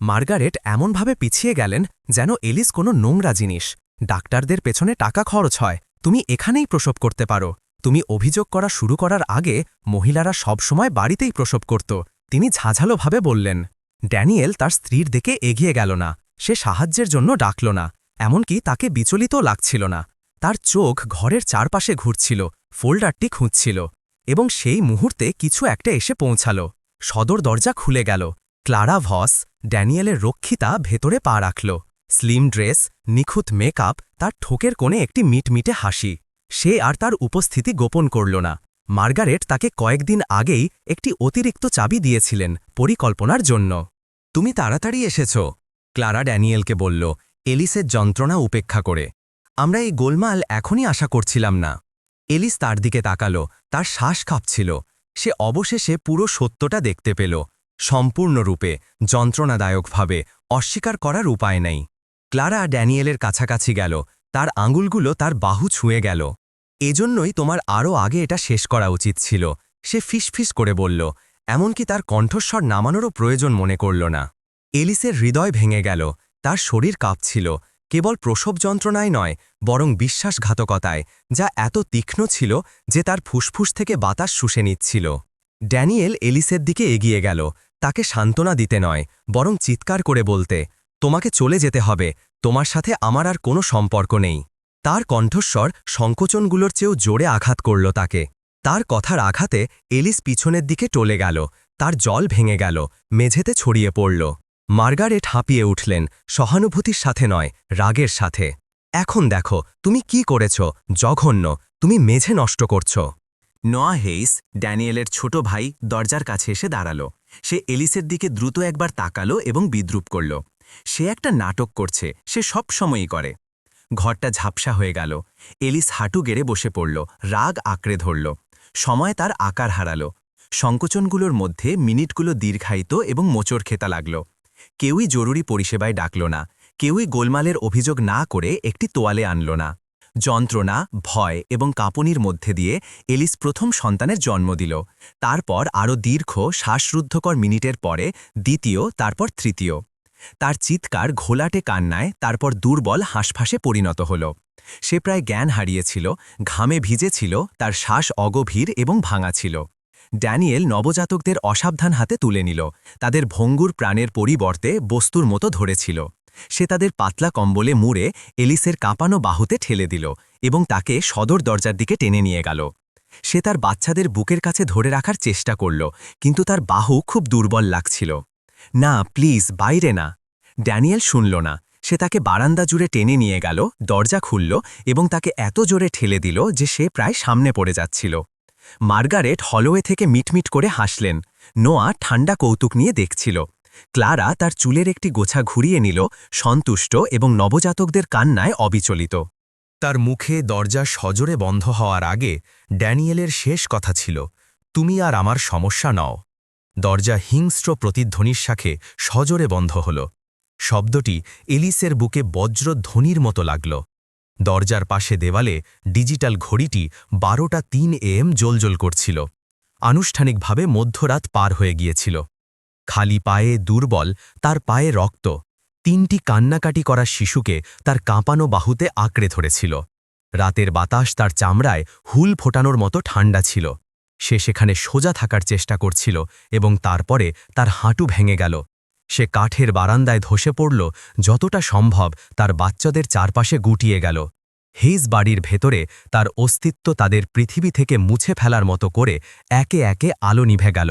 মার্গারেট এমনভাবে পিছিয়ে গেলেন যেন এলিস কোনো নোংরা জিনিস। ডাক্তারদের পেছনে টাকা খরচ হয়, তুমি এখানেই প্রসব করতে পারো। তুমি অভিযোগ করা শুরু করার আগে মহিলারা সবসময় বাড়িতেই প্রসব করত, তিনি ঝাঁঝালোভাবে বললেন। ড্যানিয়েল তার স্ত্রীর দিকে এগিয়ে গেল না, সে সাহায্যের জন্য ডাকল না, এমনকি তাকে বিচলিতও লাগছিল না। তার চোখ ঘরের চারপাশে ঘুরছিল, ফোল্ডারটি খুঁজছিল। এবং সেই মুহূর্তে কিছু একটা এসে পৌঁছাল। সদর দরজা খুলে গেল। ক্লারা ভস, ড্যানিয়েলের রক্ষিতা, ভেতরে পা রাখল। স্লিম ড্রেস, নিখুঁত মেকআপ, তার ঠোকের কোণে একটি মিটমিটে হাসি। সে আর তার উপস্থিতি গোপন করল না। মার্গারেট তাকে কয়েকদিন আগেই একটি অতিরিক্ত চাবি দিয়েছিলেন পরিকল্পনার জন্য। তুমি তাড়াতাড়ি এসেছ, ক্লারা ড্যানিয়েলকে বলল, এলিসের যন্ত্রণা উপেক্ষা করে। আমরা এই গোলমাল এখনই আশা করছিলাম না। এলিস তার দিকে তাকালো, তার শ্বাস কাঁপছিল। সে অবশেষে পুরো সত্যটা দেখতে পেল, সম্পূর্ণরূপে, যন্ত্রণাদায়কভাবে, অস্বীকার করার উপায় নেই। ক্লারা ড্যানিয়েলের কাছাকাছি গেল, তার আঙুলগুলো তার বাহু ছুঁয়ে গেল। এজন্যই তোমার আরও আগে এটা শেষ করা উচিত ছিল, সে ফিসফিস করে বলল, এমনকি তার কণ্ঠস্বর নামানোরও প্রয়োজন মনে করল না। এলিসের হৃদয় ভেঙে গেল, তার শরীর কাঁপছিল, কেবল প্রসব যন্ত্রণায় নয়, বরং বিশ্বাসঘাতকতায়, যা এত তীক্ষ্ণ ছিল যে তার ফুসফুস থেকে বাতাস শুষে নিচ্ছিল। ড্যানিয়েল এলিসের দিকে এগিয়ে গেল, তাকে সান্ত্বনা দিতে নয়, বরং চিৎকার করে বলতে, তোমাকে চলে যেতে হবে, তোমার সাথে আমার আর কোনো সম্পর্ক নেই। তার কণ্ঠস্বর সংকোচনগুলোর চেয়েও জোরে আঘাত করল তাকে। তার কথার আঘাতে এলিস পিছনের দিকে টলে গেল, তার জল ভেঙে গেল, মেঝেতে ছড়িয়ে পড়ল। মার্গারেট হাঁপিয়ে উঠলেন, সহানুভূতির সাথে নয়, রাগের সাথে। এখন দেখো, তুমি কি করেছ, জঘন্য, তুমি মেঝে নষ্ট করছ। নোয়া হেইস, ড্যানিয়েলের ছোট ভাই, দরজার কাছে এসে দাঁড়াল। সে এলিসের দিকে দ্রুত একবার তাকালো এবং বিদ্রুপ করল। সে একটা নাটক করছে, সে সব সময়ই করে। ঘরটা ঝাপসা হয়ে গেল। এলিস হাঁটু গেড়ে বসে পড়ল, রাগ আঁকড়ে ধরল। সময় তার আকার হারাল। সংকোচনগুলোর মধ্যে মিনিটগুলো দীর্ঘায়িত এবং মোচড় খেতা লাগল। কেউই জরুরি পরিষেবায় ডাকল না, কেউই গোলমালের অভিযোগ না করে একটি তোয়ালে আনল না। যন্ত্রণা, ভয় এবং কাঁপুনির মধ্যে দিয়ে এলিস প্রথম সন্তানের জন্ম দিল। তারপর আরও দীর্ঘ শ্বাসরুদ্ধকর মিনিটের পরে দ্বিতীয়, তারপর তৃতীয়। তার চিৎকার ঘোলাটে কান্নায়, তারপর দুর্বল হাঁসফাঁসে পরিণত হল। সে প্রায় জ্ঞান হারিয়েছিল, ঘামে ভিজেছিল, তার শ্বাস অগভীর এবং ভাঙা ছিল। ড্যানিয়েল নবজাতকদের অসাবধান হাতে তুলে নিল, তাদের ভঙ্গুর প্রাণের পরিবর্তে বস্তুর মতো ধরেছিল। সে তাদের পাতলা কম্বলে মুড়ে এলিসের কাঁপানো বাহুতে ঠেলে দিল এবং তাকে সদর দরজার দিকে টেনে নিয়ে গেল। সে তার বাচ্চাদের বুকের কাছে ধরে রাখার চেষ্টা করল, কিন্তু তার বাহু খুব দুর্বল লাগছিল। না, প্লিজ, বাইরে না। ড্যানিয়েল শুনল না। সে তাকে বারান্দা জুড়ে টেনে নিয়ে গেল, দরজা খুলল এবং তাকে এত জোরে ঠেলে দিল যে সে প্রায় সামনে পড়ে যাচ্ছিল। মার্গারেট হলওয়ে থেকে মিটমিট করে হাসলেন। নোয়া ঠান্ডা কৌতুক নিয়ে দেখছিল। ক্লারা তার চুলের একটি গোছা ঘুরিয়ে নিল, সন্তুষ্ট এবং নবজাতকদের কান্নায় অবিচলিত। তার মুখে দরজা সজোরে বন্ধ হওয়ার আগে ড্যানিয়েলের শেষ কথা ছিল, তুমি আর আমার সমস্যা নও। দরজা হিংস্র প্রতিধ্বনির সাথে সজোরে বন্ধ হল। শব্দটি এলিসের বুকে বজ্রধ্বনির মতো লাগল। দরজার পাশে দেওয়ালে ডিজিটাল ঘড়িটি 12:03 AM জ্বলজ্বল করছিল। আনুষ্ঠানিকভাবে মধ্যরাত পার হয়ে গিয়েছিল। খালি পায়ে, দুর্বল, তার পায়ে রক্ত, 3টি কান্নাকাটি করা শিশুকে তার কাঁপানো বাহুতে আঁকড়ে ধরেছিল। রাতের বাতাস তার চামড়ায় হুল ফোটানোর মতো ঠান্ডা ছিল। সে সেখানে সোজা থাকার চেষ্টা করছিল এবং তারপরে তার হাঁটু ভেঙে গেল। সে কাঠের বারান্দায় ধসে পড়ল, যতটা সম্ভব তার বাচ্চাদের চারপাশে গুটিয়ে গেল। হেইজ বাড়ির ভেতরে তার অস্তিত্ব তাদের পৃথিবী থেকে মুছে ফেলার মতো করে একে একে আলো নিভে গেল।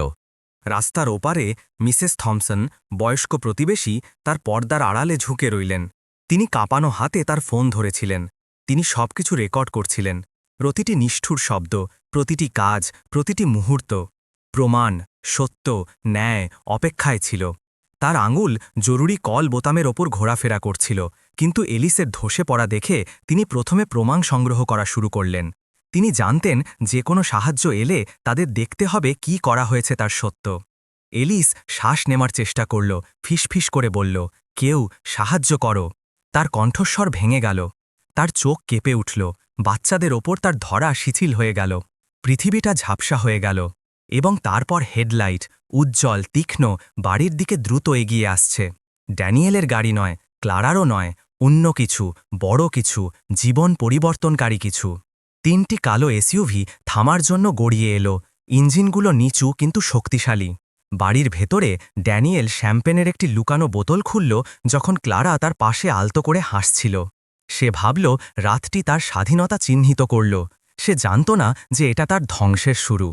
রাস্তার ওপারে মিসেস থমসন, বয়স্ক প্রতিবেশী, তার পর্দার আড়ালে ঝুঁকে রইলেন। তিনি কাঁপানো হাতে তার ফোন ধরেছিলেন। তিনি সবকিছু রেকর্ড করছিলেন, প্রতিটি নিষ্ঠুর শব্দ, প্রতিটি কাজ, প্রতিটি মুহূর্ত। প্রমাণ, সত্য, ন্যায় অপেক্ষায় ছিল। তার আঙুল জরুরি কল বোতামের ওপর ঘোরাফেরা করছিল, কিন্তু এলিসের ধসে পড়া দেখে তিনি প্রথমে প্রমাণ সংগ্রহ করা শুরু করলেন। তিনি জানতেন যে কোনো সাহায্য এলে তাদের দেখতে হবে কি করা হয়েছে তার সত্য। এলিস শ্বাস নেমার চেষ্টা করল, ফিসফিস করে বলল, কেউ সাহায্য করো। তার কণ্ঠস্বর ভেঙে গেল, তার চোখ কেঁপে উঠল, বাচ্চাদের ওপর তার ধরা শিথিল হয়ে গেল। পৃথিবীটা ঝাপসা হয়ে গেল এবং তারপর হেডলাইট, উজ্জ্বল, তীক্ষ্ণ, বাড়ির দিকে দ্রুত এগিয়ে আসছে। ড্যানিয়েলের গাড়ি নয়, ক্লারারও নয়, অন্য কিছু, বড় কিছু, জীবন পরিবর্তনকারী কিছু। 3টি কালো এসইউভি থামার জন্য গড়িয়ে এলো, ইঞ্জিনগুলো নিচু কিন্তু শক্তিশালী। বাড়ির ভেতরে ড্যানিয়েল শ্যাম্পেনের একটি লুকানো বোতল খুলল যখন ক্লারা তার পাশে আলতো করে হাসছিল। সে ভাবল রাতটি তার স্বাধীনতা চিহ্নিত করল। সে জানত না যে এটা তার ধ্বংসের শুরু।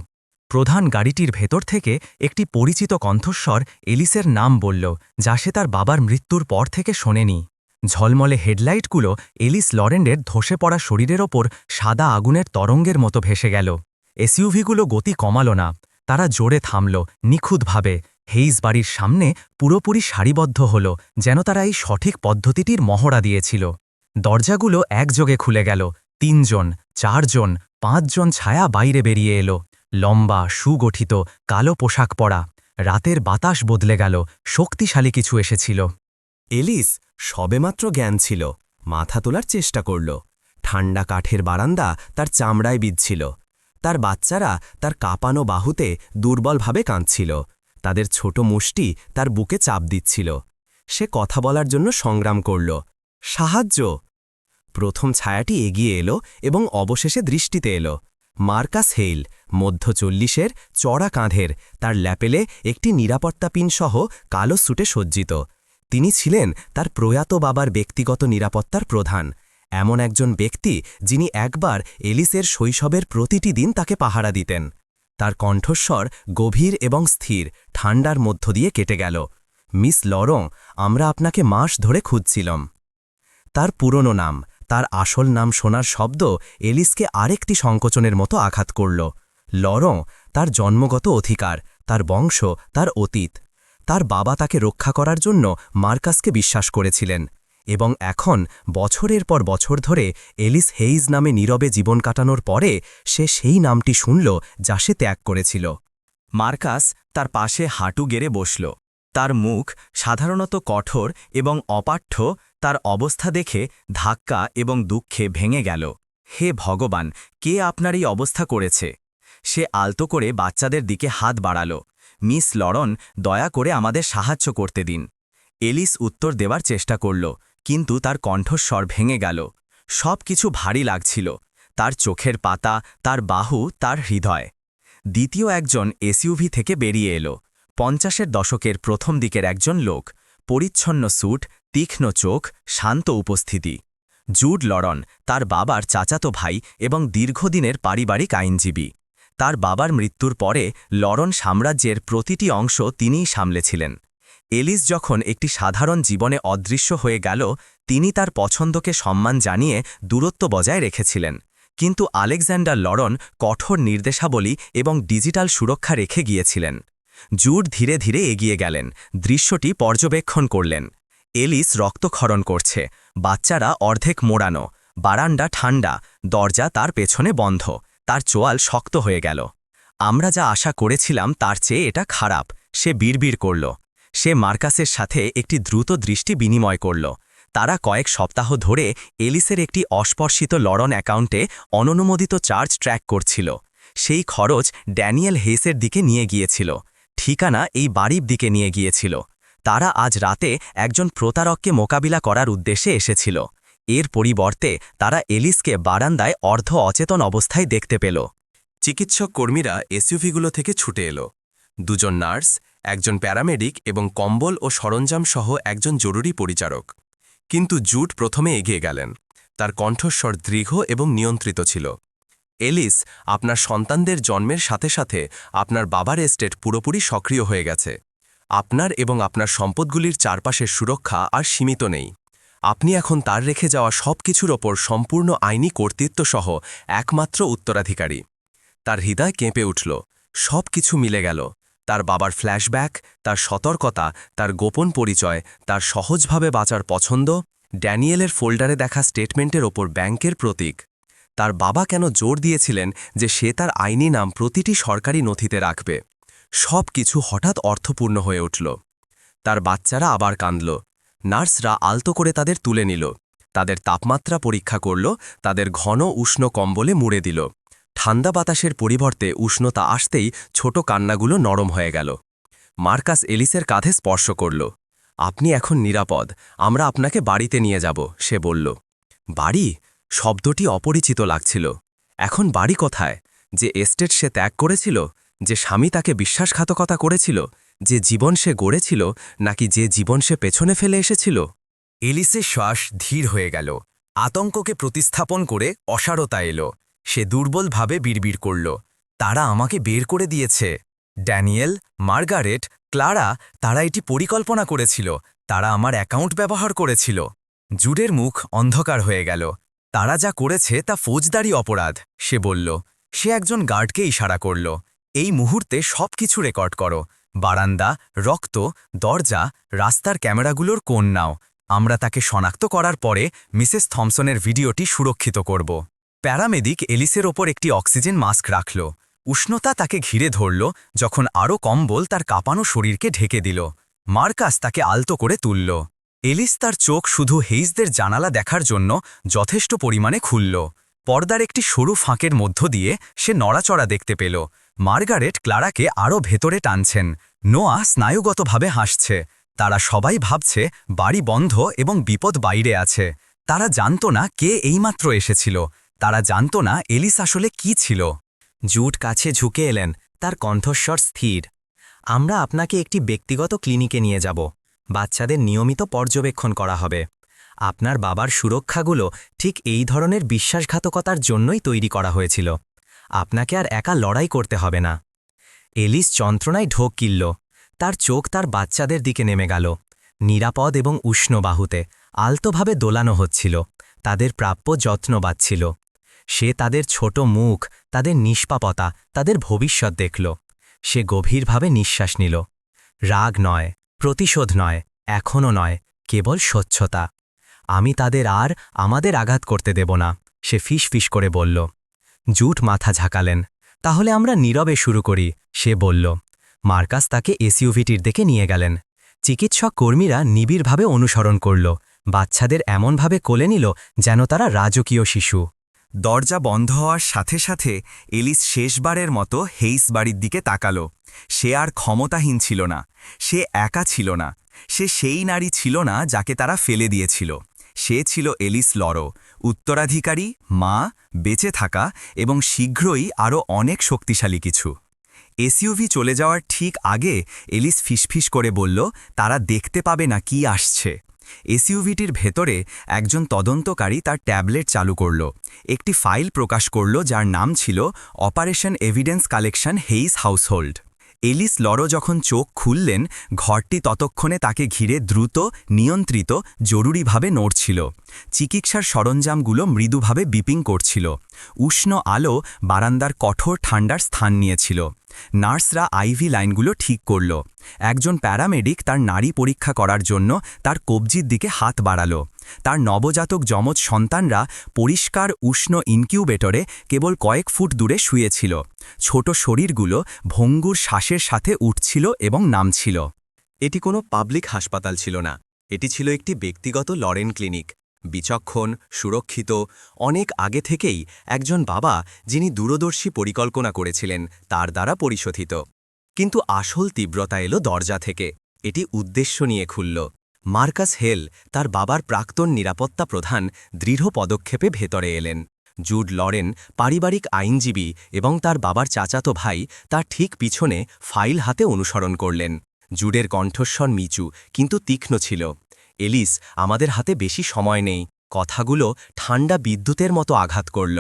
প্রধান গাড়িটির ভেতর থেকে একটি পরিচিত কণ্ঠস্বর এলিসের নাম বলল, যা সে তার বাবার মৃত্যুর পর থেকে শোনেনি। ঝলমলে হেডলাইটগুলো এলিস লরেন্ডের ধসে পড়া শরীরের ওপর সাদা আগুনের তরঙ্গের মতো ভেসে গেল। এসইউভিগুলো গতি কমালো না, তারা জোরে থামল নিখুঁতভাবে। হেইজ বাড়ির সামনে পুরোপুরি সারিবদ্ধ হল, যেন তারা এই সঠিক পদ্ধতিটির মহড়া দিয়েছিল। দরজাগুলো একযোগে খুলে গেল। ৩ জন, ৪ জন, ৫ জন ছায়া বাইরে বেরিয়ে এলো, লম্বা, সুগঠিত, কালো পোশাক পরা। রাতের বাতাস বদলে গেল, শক্তিশালী কিছু এসেছিল। এলিস সবেমাত্র জ্ঞান ছিল, মাথা তোলার চেষ্টা করল। ঠান্ডা কাঠের বারান্দা তার চামড়ায় বিঁধছিল। তার বাচ্চারা তার কাঁপানো বাহুতে দুর্বলভাবে কাঁদছিল, তাদের ছোট মুষ্টি তার বুকে চাপ দিচ্ছিল। সে কথা বলার জন্য সংগ্রাম করল, সাহায্য। প্রথম ছায়াটি এগিয়ে এলো এবং অবশেষে দৃষ্টিতে এলো। মার্কাস হেইল, মধ্য ৪০-এর, চড়া কাঁধের, তার ল্যাপেলে একটি নিরাপত্তা পিন সহ কালো স্যুটে সজ্জিত। তিনি ছিলেন তার প্রয়াত বাবার ব্যক্তিগত নিরাপত্তার প্রধান, এমন একজন ব্যক্তি যিনি একবার এলিসের শৈশবের প্রতিটি দিন তাকে পাহারা দিতেন। তার কণ্ঠস্বর গভীর এবং স্থির, ঠান্ডার মধ্য দিয়ে কেটে গেল। মিস লরং, আমরা আপনাকে মাস ধরে খুঁজছিলাম। তার পুরনো নাম, তার আসল নাম শোনার শব্দ এলিসকে আরেকটি সংকোচনের মতো আঘাত করল। লরং, তার জন্মগত অধিকার, তার বংশ, তার অতীত। তার বাবা তাকে রক্ষা করার জন্য মার্কাসকে বিশ্বাস করেছিলেন, এবং এখন বছরের পর বছর ধরে এলিস হেইজ নামে নীরবে জীবন কাটানোর পরে সে সেই নামটি শুনল যা সে ত্যাগ করেছিল। মার্কাস তার পাশে হাঁটু গেড়ে বসল। তার মুখ সাধারণত কঠোর এবং অপাঠ্য, তার অবস্থা দেখে ধাক্কা এবং দুঃখে ভেঙে গেল। হে ভগবান, কে আপনার এই অবস্থা করেছে? সে আলতো করে বাচ্চাদের দিকে হাত বাড়াল। মিস লরন, দয়া করে আমাদের সাহায্য করতে দিন। এলিস উত্তর দেওয়ার চেষ্টা করল, কিন্তু তার কণ্ঠস্বর ভেঙে গেল। সব কিছু ভারী লাগছিল, তার চোখের পাতা, তার বাহু, তার হৃদয়। দ্বিতীয় একজন এসইউভি থেকে বেরিয়ে এলো। ৫০-এর দশকের প্রথম দিকের একজন লোক, পরিচ্ছন্ন স্যুট, তীক্ষ্ণ চোখ, শান্ত উপস্থিতি। জুড লরন, তার বাবার চাচাতো ভাই এবং দীর্ঘদিনের পারিবারিক আইনজীবী। তার বাবার মৃত্যুর পরে লরন সাম্রাজ্যের প্রতিটি অংশ তিনিই সামলেছিলেন। এলিস যখন একটি সাধারণ জীবনে অদৃশ্য হয়ে গেল, তিনি তার পছন্দকে সম্মান জানিয়ে দূরত্ব বজায় রেখেছিলেন, কিন্তু আলেকজান্ডার লরন কঠোর নির্দেশাবলী এবং ডিজিটাল সুরক্ষা রেখে গিয়েছিলেন। জুড ধীরে ধীরে এগিয়ে গেলেন, দৃশ্যটি পর্যবেক্ষণ করলেন। এলিস রক্তক্ষরণ করছে, বাচ্চারা অর্ধেক মোড়ানো, বারান্দা ঠান্ডা, দরজা তার পেছনে বন্ধ, তার চোয়াল শক্ত হয়ে গেল। আমরা যা আশা করেছিলাম তার চেয়ে এটা খারাপ, সে বিড়বিড় করল। সে মার্কাসের সাথে একটি দ্রুত দৃষ্টি বিনিময় করল। তারা কয়েক সপ্তাহ ধরে এলিসের একটি অস্পর্শিত লরন অ্যাকাউন্টে অননুমোদিত চার্জ ট্র্যাক করছিল। সেই খরচ ড্যানিয়েল হেসের দিকে নিয়ে গিয়েছিল, ঠিকানা এই বাড়ির দিকে নিয়ে গিয়েছিল। তারা আজ রাতে একজন প্রতারককে মোকাবিলা করার উদ্দেশ্যে এসেছিল। এর পরিবর্তে তারা এলিসকে বারান্দায় অর্ধ অচেতন অবস্থায় দেখতে পেল। চিকিৎসক কর্মীরা এসইউভিগুলো থেকে ছুটে এলো। ২ জন নার্স, একজন প্যারামেডিক এবং কম্বল ও সরঞ্জাম সহ একজন জরুরি পরিচারক। কিন্তু জুড প্রথমে এগিয়ে গেলেন। তার কণ্ঠস্বর দৃঢ় এবং নিয়ন্ত্রিত ছিল। এলিস, আপনার সন্তানদের জন্মের সাথে সাথে আপনার বাবার এস্টেট পুরোপুরি সক্রিয় হয়ে গেছে। আপনার এবং আপনার সম্পদগুলির চারপাশের সুরক্ষা আর সীমিত নেই। আপনি এখন তার রেখে যাওয়া সব কিছুর ওপর সম্পূর্ণ আইনি কর্তৃত্বসহ একমাত্র উত্তরাধিকারী। তার হৃদয় কেঁপে উঠল, সব কিছু মিলে গেল। তার বাবার ফ্ল্যাশব্যাক, তার সতর্কতা, তার গোপন পরিচয়, তার সহজভাবে বাঁচার পছন্দ, ড্যানিয়েলের ফোল্ডারে দেখা স্টেটমেন্টের ওপর ব্যাংকের প্রতীক। তার বাবা কেন জোর দিয়েছিলেন যে সে তার আইনি নাম প্রতিটি সরকারি নথিতে রাখবে। সব কিছু হঠাৎ অর্থপূর্ণ হয়ে উঠল। তার বাচ্চারা আবার কাঁদল। নার্সরা আলতো করে তাদের তুলে নিল, তাদের তাপমাত্রা পরীক্ষা করল, তাদের ঘন উষ্ণ কম্বলে মুড়ে দিল। ঠান্ডা বাতাসের পরিবর্তে উষ্ণতা আসতেই ছোট কান্নাগুলো নরম হয়ে গেল। মার্কাস এলিসের কাঁধে স্পর্শ করল। আপনি এখন নিরাপদ, আমরা আপনাকে বাড়িতে নিয়ে যাব, সে বলল। বাড়ি? শব্দটি অপরিচিত লাগছিল। এখন বাড়ি কোথায়? যে এস্টেট সে ত্যাগ করেছিল, যে স্বামী তাকে বিশ্বাসঘাতকতা করেছিল, যে জীবন সে গড়েছিল, নাকি যে জীবন সে পেছনে ফেলে এসেছিল? এলিসের শ্বাস ধীর হয়ে গেল। আতঙ্ককে প্রতিস্থাপন করে অসারতা এলো। সে দুর্বলভাবে বিড়বিড় করল, তারা আমাকে বের করে দিয়েছে। ড্যানিয়েল, মার্গারেট, ক্লারা, তারা এটি পরিকল্পনা করেছিল। তারা আমার অ্যাকাউন্ট ব্যবহার করেছিল। জুডের মুখ অন্ধকার হয়ে গেল। তারা যা করেছে তা ফৌজদারি অপরাধ, সে বলল। সে একজন গার্ডকে ইশারা করল, এই মুহূর্তে সবকিছু রেকর্ড করো, বারান্দা, রক্ত, দরজা, রাস্তার ক্যামেরাগুলোর কোণ নাও। আমরা তাকে শনাক্ত করার পরে মিসেস থমসনের ভিডিওটি সুরক্ষিত করব। প্যারামেডিক এলিসের ওপর একটি অক্সিজেন মাস্ক রাখল। উষ্ণতা তাকে ঘিরে ধরল, যখন আরও কম্বল তার কাঁপানো শরীরকে ঢেকে দিল। মার্কাস তাকে আলতো করে তুলল। এলিস তার চোখ শুধু হেইজদের জানালা দেখার জন্য যথেষ্ট পরিমাণে খুলল। পর্দার একটি সরু ফাঁকের মধ্য দিয়ে সে নড়াচড়া দেখতে পেল। মার্গারেট ক্লারাকে আরও ভেতরে টানছেন। নোয়া স্নায়ুগতভাবে হাসছে। তারা সবাই ভাবছে বাড়ি বন্ধ এবং বিপদ বাইরে আছে। তারা জানত না কে এইমাত্র এসেছিল। তারা জানত না এলিস আসলে কি ছিল। জুট কাছে ঝুঁকে এলেন, তার কণ্ঠস্বর স্থির। আমরা আপনাকে একটি ব্যক্তিগত ক্লিনিকে নিয়ে যাব। বাচ্চাদের নিয়মিত পর্যবেক্ষণ করা হবে। আপনার বাবার সুরক্ষাগুলো ঠিক এই ধরনের বিশ্বাসঘাতকতার জন্যই তৈরি করা হয়েছিল। আপনাকে আর একা লড়াই করতে হবে না। এলিস যন্ত্রণায় ঢোক গিলল। তার চোখ তার বাচ্চাদের দিকে নেমে গেল। নিরাপদ এবং উষ্ণ বাহুতে আলতোভাবে দোলানো হচ্ছিল। তাদের প্রাপ্য যত্ন পাচ্ছিল। সে তাদের ছোট মুখ, তাদের নিষ্পাপতা, তাদের ভবিষ্যৎ দেখল। সে গভীরভাবে নিঃশ্বাস নিল। রাগ নয়, প্রতিশোধ নয়, এখনও নয়, কেবল স্বচ্ছতা। আমি তাদের আর আমাদের আঘাত করতে দেব না, সে ফিস করে বলল। জুট মাথা ঝাঁকালেন। তাহলে আমরা নীরবে শুরু করি, সে বলল। মার্কাস তাকে এসইউভিটির দিকে নিয়ে গেলেন। চিকিৎসক কর্মীরা নিবিড়ভাবে অনুসরণ করল। বাচ্চাদের এমনভাবে কোলে নিল যেন তারা রাজকীয় শিশু। দরজা বন্ধ হওয়ার সাথে সাথে এলিস শেষবারের মতো হেইস বাড়ির দিকে তাকাল। সে আর ক্ষমতাহীন ছিল না। সে একা ছিল না। সে সেই নারী ছিল না যাকে তারা ফেলে দিয়েছিল। সে ছিল এলিস লরো, উত্তরাধিকারী, মা, বেঁচে থাকা এবং শীঘ্রই আরও অনেক শক্তিশালী কিছু। এসইউভি চলে যাওয়ার ঠিক আগে এলিস ফিসফিস করে বলল, তারা দেখতে পাবে না কি আসছে। এসইউভিটির ভেতরে একজন তদন্তকারী তার ট্যাবলেট চালু করল। একটি ফাইল প্রকাশ করল যার নাম ছিল operation evidence collection Hayes household. Ellis লরো যখন চোখ খুললেন, ঘরটি ততক্ষণে তাকে ঘিরে দ্রুত, নিয়ন্ত্রিত, জরুরিভাবে নড়ছিল। চিকিৎসার সরঞ্জামগুলো মৃদুভাবে বিপিং করছিল। উষ্ণ আলো বারান্দার কঠোর ঠান্ডার স্থান নিয়েছিল। নার্সরা আইভি লাইনগুলো ঠিক করল। একজন প্যারামেডিক তার নাড়ি পরীক্ষা করার জন্য তার কবজির দিকে হাত বাড়াল। তার নবজাতক যমজ সন্তানরা পরিষ্কার উষ্ণ ইনকিউবেটরে কেবল কয়েক ফুট দূরে শুয়েছিল। ছোট শরীরগুলো ভঙ্গুর শ্বাসের সাথে উঠছিল এবং নামছিল। এটি কোনো পাবলিক হাসপাতাল ছিল না। এটি ছিল একটি ব্যক্তিগত লরেন ক্লিনিক। বিচক্ষণ, সুরক্ষিত, অনেক আগে থেকেই একজন বাবা যিনি দূরদর্শী পরিকল্পনা করেছিলেন তার দ্বারা পরিশোধিত। কিন্তু আসল তীব্রতা এলো দরজা থেকে। এটি উদ্দেশ্য নিয়ে খুলল। মার্কাস হেল, তার বাবার প্রাক্তন নিরাপত্তা প্রধান, দৃঢ় পদক্ষেপে ভেতরে এলেন। জুড লরেন, পারিবারিক আইনজীবী এবং তার বাবার চাচাতো ভাই, তার ঠিক পিছনে ফাইল হাতে অনুসরণ করলেন। জুডের কণ্ঠস্বর নিচু কিন্তু তীক্ষ্ণ ছিল। এলিস, আমাদের হাতে বেশি সময় নেই। কথাগুলো ঠান্ডা বিদ্যুতের মতো আঘাত করল।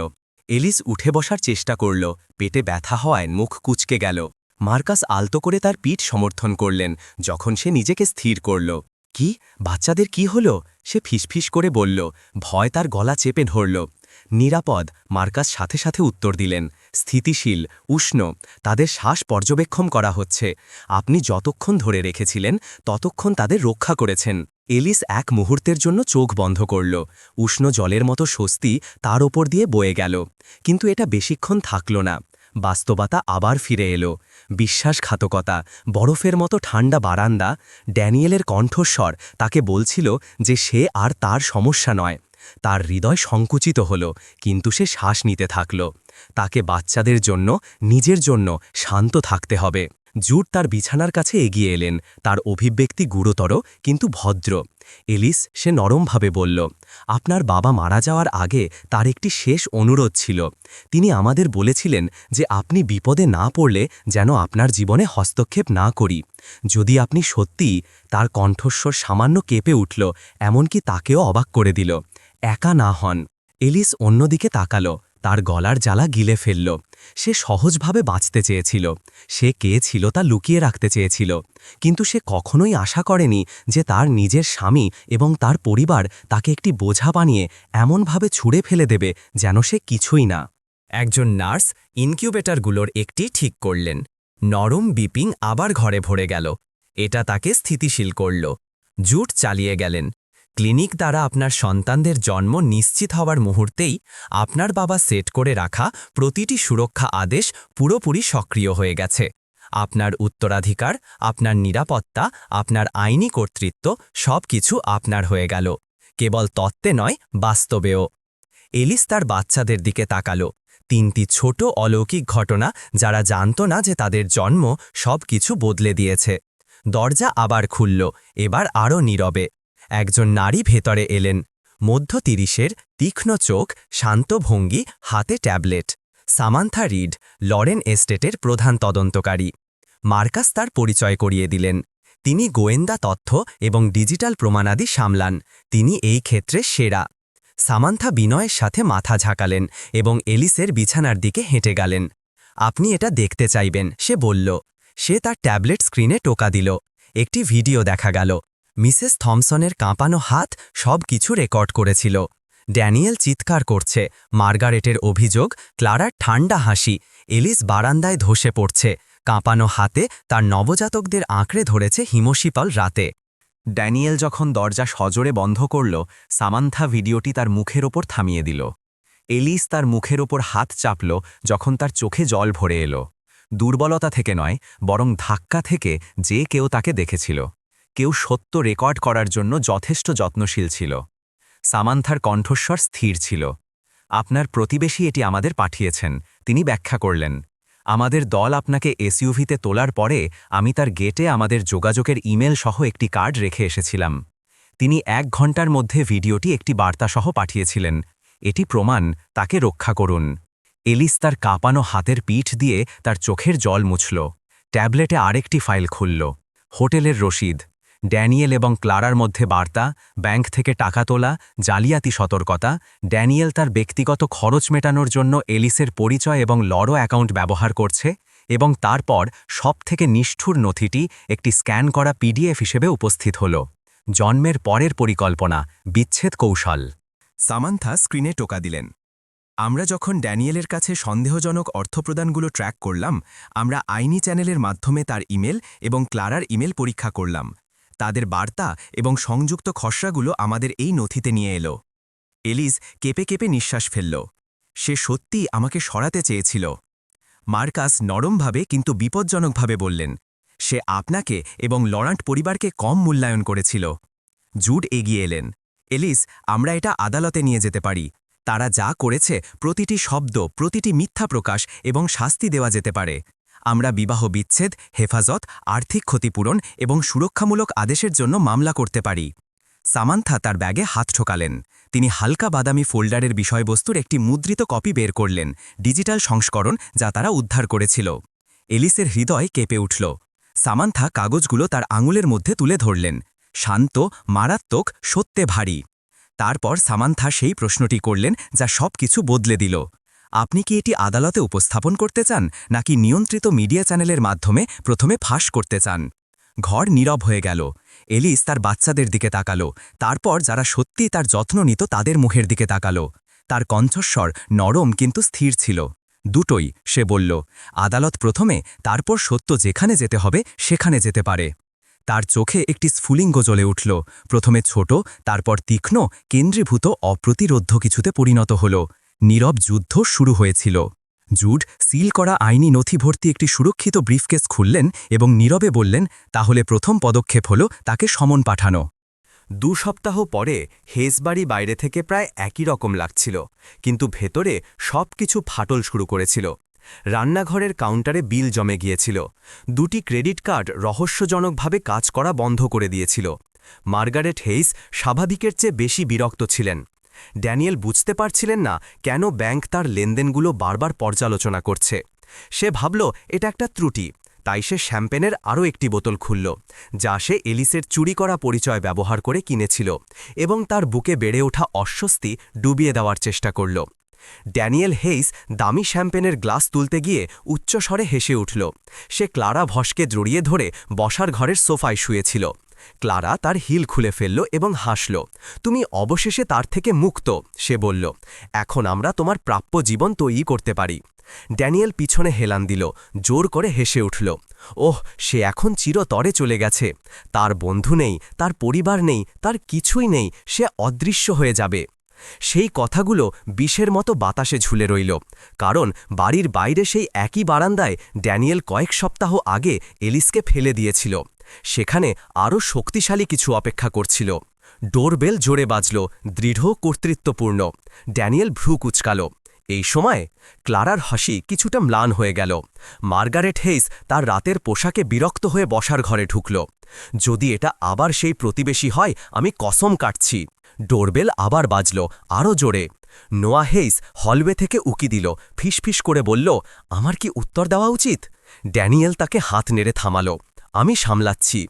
এলিস উঠে বসার চেষ্টা করল। পেটে ব্যথা হওয়ায় মুখ কুঁচকে গেল। মার্কাস আলতো করে তার পিঠ সমর্থন করলেন যখন সে নিজেকে স্থির করল। কি, বাচ্চাদের কি হলো? সে ফিসফিস করে বলল। ভয় তার গলা চেপে ধরল। নিরাপদ, মার্কাস সাথে সাথে উত্তর দিলেন। স্থিতিশীল, উষ্ণ, তাদের শ্বাস পর্যবেক্ষণ করা হচ্ছে। আপনি যতক্ষণ ধরে রেখেছিলেন ততক্ষণ তাদের রক্ষা করেছেন। এলিস এক মুহূর্তের জন্য চোখ বন্ধ করল। উষ্ণ জলের মতো স্বস্তি তার ওপর দিয়ে বয়ে গেল। কিন্তু এটা বেশিক্ষণ থাকল না। বাস্তবতা আবার ফিরে এলো। বিশ্বাসঘাতকতা, বরফের মতো ঠান্ডা বারান্দা। ড্যানিয়েলের কণ্ঠস্বর তাকে বলছিল যে সে আর তার সমস্যা নয়। তার হৃদয় সংকুচিত হল, কিন্তু সে শ্বাস নিতে থাকল। তাকে বাচ্চাদের জন্য, নিজের জন্য শান্ত থাকতে হবে। জুড তার বিছানার কাছে এগিয়ে এলেন। তার অভিব্যক্তি গুরুতর কিন্তু ভদ্র। এলিস, সে নরমভাবে বলল, আপনার বাবা মারা যাওয়ার আগে তার একটি শেষ অনুরোধ ছিল। তিনি আমাদের বলেছিলেন যে আপনি বিপদে না পড়লে যেন আপনার জীবনে হস্তক্ষেপ না করি। যদি আপনি সত্যিই, তার কণ্ঠস্বর সামান্য কেঁপে উঠল, এমনকি তাকেও অবাক করে দিল, একা না হন। এলিস অন্যদিকে তাকাল। তার গলার জ্বালা গিলে ফেলল। সে সহজভাবে বাঁচতে চেয়েছিল। সে কে ছিল তা লুকিয়ে রাখতে চেয়েছিল। কিন্তু সে কখনোই আশা করেনি যে তার নিজের স্বামী এবং তার পরিবার তাকে একটি বোঝা বানিয়ে এমনভাবে ছুঁড়ে ফেলে দেবে যেন সে কিছুই না। একজন নার্স ইনকিউবেটরগুলোর একটি ঠিক করলেন। নরম বিপিং আবার ঘরে ভরে গেল। এটা তাকে স্থিতিশীল করল। জুট চালিয়ে গেলেন। ক্লিনিক দ্বারা আপনার সন্তানদের জন্ম নিশ্চিত হওয়ার মুহূর্তেই আপনার বাবা সেট করে রাখা প্রতিটি সুরক্ষা আদেশ পুরোপুরি সক্রিয় হয়ে গেছে। আপনার উত্তরাধিকার, আপনার নিরাপত্তা, আপনার আইনি কর্তৃত্ব সবকিছু আপনার হয়ে গেল, কেবল তত্ত্বে নয়, বাস্তবেও। এলিস তার বাচ্চাদের দিকে তাকালো। 3টি ছোট অলৌকিক ঘটনা যারা জানত না যে তাদের জন্ম সবকিছু বদলে দিয়েছে। দরজা আবার খুলল, এবার আরও নীরবে। একজন নারী ভেতরে এলেন। মধ্য 30-এর, তীক্ষ্ণ চোখ, শান্ত ভঙ্গি, হাতে ট্যাবলেট। সামান্থা রিড, লরেন এস্টেটের প্রধান তদন্তকারী। মার্কাস তার পরিচয় করিয়ে দিলেন। তিনি গোয়েন্দা তথ্য এবং ডিজিটাল প্রমাণাদি সামলান। তিনি এই ক্ষেত্রে সেরা। সামান্থা বিনয়ের সাথে মাথা ঝাঁকালেন এবং এলিসের বিছানার দিকে হেঁটে গেলেন। আপনি এটা দেখতে চাইবেন, সে বলল। সে তার ট্যাবলেট স্ক্রিনে টোকা দিল। একটি ভিডিও দেখা গেল। মিসেস থমসনের কাঁপানো হাত সব কিছু রেকর্ড করেছিল। ড্যানিয়েল চিৎকার করছে, মার্গারেটের অভিযোগ, ক্লারার ঠান্ডা হাসি, এলিস বারান্দায় ধসে পড়ছে, কাঁপানো হাতে তার নবজাতকদের আঁকড়ে ধরেছে হিমশীতল রাতে। ড্যানিয়েল যখন দরজা সজোরে বন্ধ করল, সামান্থা ভিডিওটি তার মুখের ওপর থামিয়ে দিল। এলিস তার মুখের ওপর হাত চাপল যখন তার চোখে জল ভরে এলো। দুর্বলতা থেকে নয়, বরং ধাক্কা থেকে, যে কেউ তাকে দেখেছিল। কেউ সত্য রেকর্ড করার জন্য যথেষ্ট যত্নশীল ছিল। সামান্থার কণ্ঠস্বর স্থির ছিল। আপনার প্রতিবেশী এটি আমাদের পাঠিয়েছেন, তিনি ব্যাখ্যা করলেন। আমাদের দল আপনাকে এসইউভিতে তোলার পরে আমি তার গেটে আমাদের যোগাযোগের ইমেল সহ একটি কার্ড রেখে এসেছিলাম। তিনি 1 ঘন্টার মধ্যে ভিডিওটি একটি বার্তাসহ পাঠিয়েছিলেন। এটি প্রমাণ, তাকে রক্ষা করুন। এলিস তার কাঁপানো হাতের পিঠ দিয়ে তার চোখের জল মুছল। ট্যাবলেটে আরেকটি ফাইল খুলল। হোটেলের রসিদ, ড্যানিয়েল এবং ক্লারার মধ্যে বার্তা, ব্যাংক থেকে টাকা তোলা, জালিয়াতি সতর্কতা। ড্যানিয়েল তার ব্যক্তিগত খরচ মেটানোর জন্য এলিসের পরিচয় এবং লরো অ্যাকাউন্ট ব্যবহার করছে, এবং তারপর সবথেকে নিষ্ঠুর নথিটি একটি স্ক্যান করা পিডিএফ হিসেবে উপস্থিত হল। জন্মের পরের পরিকল্পনা, বিচ্ছেদ কৌশল। সামান্থা স্ক্রিনে টোকা দিলেন। আমরা যখন ড্যানিয়েলের কাছে সন্দেহজনক অর্থপ্রদানগুলো ট্র্যাক করলাম, আমরা আইনি চ্যানেলের মাধ্যমে তার ইমেল এবং ক্লারার ইমেল পরীক্ষা করলাম। তাদের বার্তা এবং সংযুক্ত খসড়াগুলো আমাদের এই নথিতে নিয়ে এলো। এলিস কেঁপে কেঁপে নিঃশ্বাস ফেলল। সে সত্যিই আমাকে সরাতে চেয়েছিল। মার্কাস নরমভাবে কিন্তু বিপজ্জনকভাবে বললেন, সে আপনাকে এবং লরান্ট পরিবারকে কম মূল্যায়ন করেছিল। জুড এগিয়ে এলেন। এলিস, আমরা এটা আদালতে নিয়ে যেতে পারি। তারা যা করেছে, প্রতিটি শব্দ, প্রতিটি মিথ্যা প্রকাশ এবং শাস্তি দেওয়া যেতে পারে। আমরা বিবাহ বিচ্ছেদ, হেফাজত, আর্থিক ক্ষতিপূরণ এবং সুরক্ষামূলক আদেশের জন্য মামলা করতে পারি। সামান্থা তার ব্যাগে হাত ঠোকালেন। তিনি হালকা বাদামি ফোল্ডারের বিষয়বস্তুর একটি মুদ্রিত কপি বের করলেন, ডিজিটাল সংস্করণ যা তারা উদ্ধার করেছিল। এলিসের হৃদয় কেঁপে উঠল। সামান্থা কাগজগুলো তার আঙুলের মধ্যে তুলে ধরলেন। শান্ত, মারাত্মক, সত্যে ভারী। তারপর সামান্থা সেই প্রশ্নটি করলেন যা সব কিছু বদলে দিল। আপনি কি এটি আদালতে উপস্থাপন করতে চান, নাকি নিয়ন্ত্রিত মিডিয়া চ্যানেলের মাধ্যমে প্রথমে ফাঁস করতে চান? ঘর নীরব হয়ে গেল। এলিস তার বাচ্চাদের দিকে তাকালো, তারপর যারা সত্যিই তার যত্ন নিত তাদের মুখের দিকে তাকালো। তার কণ্ঠস্বর নরম কিন্তু স্থির ছিল। দুটোই, সে বলল। আদালত প্রথমে, তারপর সত্য যেখানে যেতে হবে সেখানে যেতে পারে। তার চোখে একটি স্ফুলিঙ্গ জ্বলে উঠল, প্রথমে ছোট, তারপর তীক্ষ্ণ, কেন্দ্রীভূত, অপ্রতিরোধ্য কিছুতে পরিণত হল। নীরব যুদ্ধ শুরু হয়েছিল। জুড সিল করা আইনি নথি ভর্তি একটি সুরক্ষিত ব্রিফকেস খুললেন এবং নীরবে বললেন, তাহলে প্রথম পদক্ষেপ হল তাকে সমন পাঠানো। 2 সপ্তাহ পরে হেসবাড়ি বাইরে থেকে প্রায় একই রকম লাগছিল, কিন্তু ভেতরে সব কিছু ফাটল শুরু করেছিল। রান্নাঘরের কাউন্টারে বিল জমে গিয়েছিল। 2টি ক্রেডিট কার্ড রহস্যজনকভাবে কাজ করা বন্ধ করে দিয়েছিল। মার্গারেট হেইস স্বাভাবিকের চেয়ে বেশি বিরক্ত ছিলেন। ড্যানিয়েল বুঝতে পারছিলেন না কেন ব্যাংক তার লেনদেনগুলো বারবার পর্যালোচনা করছে। সে ভাবল এটা একটা ত্রুটি, তাই সে শ্যাম্পেনের আরও একটি বোতল খুলল, যা সে এলিসের চুরি করা পরিচয় ব্যবহার করে কিনেছিল, এবং তার বুকে বেড়ে ওঠা অস্বস্তি ডুবিয়ে দেওয়ার চেষ্টা করল। ড্যানিয়েল হেইস দামি শ্যাম্পেনের গ্লাস তুলতে গিয়ে উচ্চস্বরে হেসে উঠল। সে ক্লারা ভসকে জড়িয়ে ধরে বসার ঘরের সোফায় শুয়েছিল। ক্লারা তার হিল খুলে ফেলল এবং হাসল। তুমি অবশেষে তার থেকে মুক্ত, সে বলল। এখন আমরা তোমার প্রাপ্য জীবন তৈরি করতে পারি। ড্যানিয়েল পিছনে হেলান দিল, জোর করে হেসে উঠল। ওহ, সে এখন চিরতরে চলে গেছে। তার বন্ধু নেই, তার পরিবার নেই, তার কিছুই নেই, সে অদৃশ্য হয়ে যাবে। সেই কথাগুলো বিষের মতো বাতাসে ঝুলে রইল, কারণ বাড়ির বাইরে সেই একই বারান্দায় ড্যানিয়েল কয়েক সপ্তাহ আগে এলিসকে ফেলে দিয়েছিল। সেখানে আরও শক্তিশালী কিছু অপেক্ষা করছিল। ডোরবেল জোরে বাজল, দৃঢ় কর্তৃত্বপূর্ণ। ড্যানিয়েল ভ্রু কুচকাল। এই সময় ক্লারার হাসি কিছুটা ম্লান হয়ে গেল। মার্গারেট হেইস তার রাতের পোশাকে বিরক্ত হয়ে বসার ঘরে ঢুকল। যদি এটা আবার সেই প্রতিবেশী হয়, আমি কসম কাটছি। ডোরবেল আবার বাজল, আরও জোরে। নোয়া হেইস হলওয়ে থেকে উকি দিল, ফিসফিস করে বলল, আমার কি উত্তর দেওয়া উচিত? ড্যানিয়েল তাকে হাত নেড়ে থামাল। আমি সামলাচ্ছি।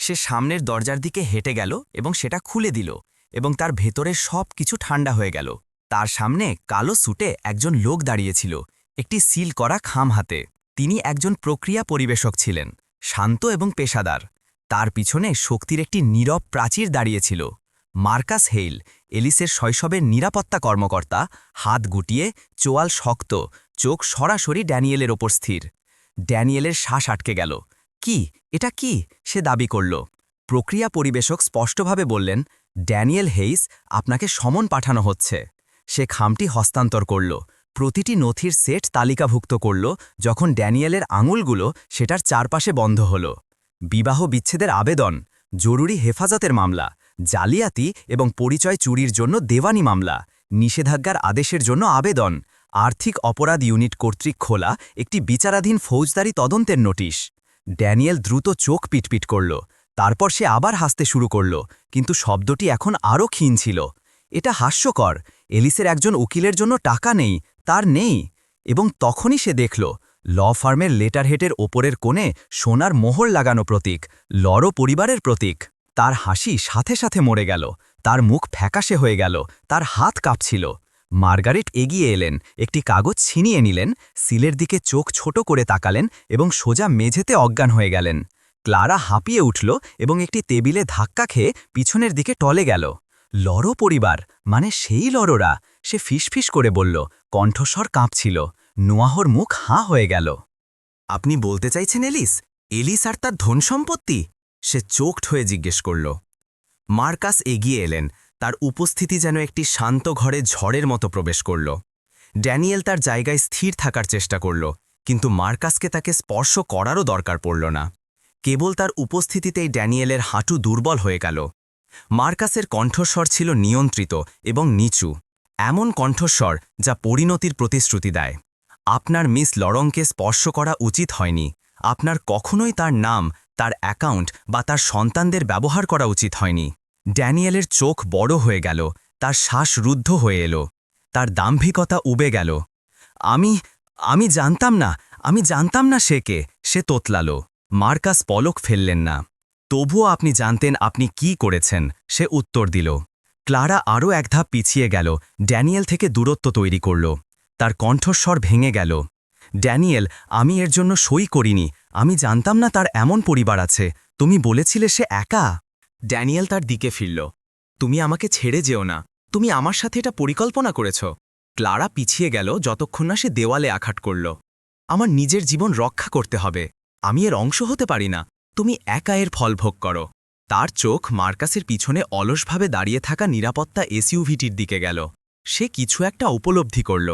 সে সামনের দরজার দিকে হেঁটে গেল এবং সেটা খুলে দিল, এবং তার ভেতরে সব কিছু ঠান্ডা হয়ে গেল। তার সামনে কালো স্যুটে একজন লোক দাঁড়িয়েছিল, একটি সিল করা খাম হাতে। তিনি একজন প্রক্রিয়া পরিবেশক ছিলেন, শান্ত এবং পেশাদার। তার পিছনে শক্তির একটি নীরব প্রাচীর দাঁড়িয়েছিল। মার্কাস হেইল, এলিসের শৈশবের নিরাপত্তা কর্মকর্তা, হাত গুটিয়ে, চোয়াল শক্ত, চোখ সরাসরি ড্যানিয়েলের ওপর স্থির। ড্যানিয়েলের শ্বাস আটকে গেল। কি, এটা কি? সে দাবি করল। প্রক্রিয়া পরিবেশক স্পষ্টভাবে বললেন, ড্যানিয়েল হেইস, আপনাকে সমন পাঠানো হচ্ছে। সে খামটি হস্তান্তর করল, প্রতিটি নথির সেট তালিকাভুক্ত করল। যখন ড্যানিয়েলের আঙুলগুলো সেটার চারপাশে বন্ধ হল। বিবাহ বিচ্ছেদের আবেদন, জরুরি হেফাজতের মামলা, জালিয়াতি এবং পরিচয় চুরির জন্য দেওয়ানি মামলা, নিষেধাজ্ঞার আদেশের জন্য আবেদন, আর্থিক অপরাধ ইউনিট কর্তৃক খোলা একটি বিচারাধীন ফৌজদারি তদন্তের নোটিশ। ড্যানিয়েল দ্রুত চোখ পিটপিট করল। তারপর সে আবার হাসতে শুরু করল, কিন্তু শব্দটি এখন আরও ক্ষীণ ছিল। এটা হাস্যকর। এলিসের একজন উকিলের জন্য টাকা নেই, তার নেই। এবং তখনই সে দেখল ল ফার্মের লেটারহেডের ওপরের কোণে সোনার মোহর লাগানো প্রতীক, লরো পরিবারের প্রতীক। তার হাসি সাথে সাথে মরে গেল, তার মুখ ফ্যাকাশে হয়ে গেল, তার হাত কাঁপছিল। মার্গারেট এগিয়ে এলেন, একটি কাগজ ছিনিয়ে নিলেন, সিলের দিকে চোখ ছোট করে তাকালেন এবং সোজা মেঝেতে অজ্ঞান হয়ে গেলেন। ক্লারা হাঁপিয়ে উঠল এবং একটি টেবিলে ধাক্কা খেয়ে পিছনের দিকে টলে গেল। লরো পরিবার, মানে সেই লরোরা, সে ফিসফিস করে বলল, কণ্ঠস্বর কাঁপছিল। নোয়াহর মুখ হাঁ হয়ে গেল। আপনি বলতে চাইছেন এলিস? এলিস আর তার ধনসম্পত্তি? সে চোখ হয়ে জিজ্ঞেস করল। মার্কাস এগিয়ে এলেন, তার উপস্থিতি যেন একটি শান্ত ঘরে ঝড়ের মতো প্রবেশ করল। ড্যানিয়েল তার জায়গায় স্থির থাকার চেষ্টা করল, কিন্তু মার্কাসকে তাকে স্পর্শ করারও দরকার পড়ল না। কেবল তার উপস্থিতিতেই ড্যানিয়েলের হাঁটু দুর্বল হয়ে গেল। মার্কাসের কণ্ঠস্বর ছিল নিয়ন্ত্রিত এবং নিচু, এমন কণ্ঠস্বর যা পরিণতির প্রতিশ্রুতি দেয়। আপনার মিস লরংকে স্পর্শ করা উচিত হয়নি। আপনার কখনোই তার নাম, তার অ্যাকাউন্ট বা তার সন্তানদের ব্যবহার করা উচিত হয়নি। ড্যানিয়েলের চোখ বড় হয়ে গেল, তার শ্বাস রুদ্ধ হয়ে এলো, তার দাম্ভিকতা উবে গেল। আমি জানতাম না সে কে, সে তোতলালো। মার্কাস পলক ফেললেন না। তবুও আপনি জানতেন আপনি কি করেছেন, সে উত্তর দিল। ক্লারা আরও এক ধাপ পিছিয়ে গেল, ড্যানিয়েল থেকে দূরত্ব তৈরি করল। তার কণ্ঠস্বর ভেঙে গেল। ড্যানিয়েল, আমি এর জন্য সই করিনি। আমি জানতাম না তার এমন পরিবার আছে। তুমি বলেছিলে সে একা। ড্যানিয়েল তার দিকে ফিরল। তুমি আমাকে ছেড়ে যেও না। তুমি আমার সাথে এটা পরিকল্পনা করেছ। ক্লারা পিছিয়ে গেল যতক্ষণ না সে দেওয়ালে আঘাত করল। আমার নিজের জীবন রক্ষা করতে হবে। আমি এর অংশ হতে পারি না। তুমি একা এর ফল ভোগ করো। তার চোখ মার্কাসের পিছনে অলসভাবে দাঁড়িয়ে থাকা নিরাপত্তা এসইউভিটির দিকে গেল। সে কিছু একটা উপলব্ধি করল।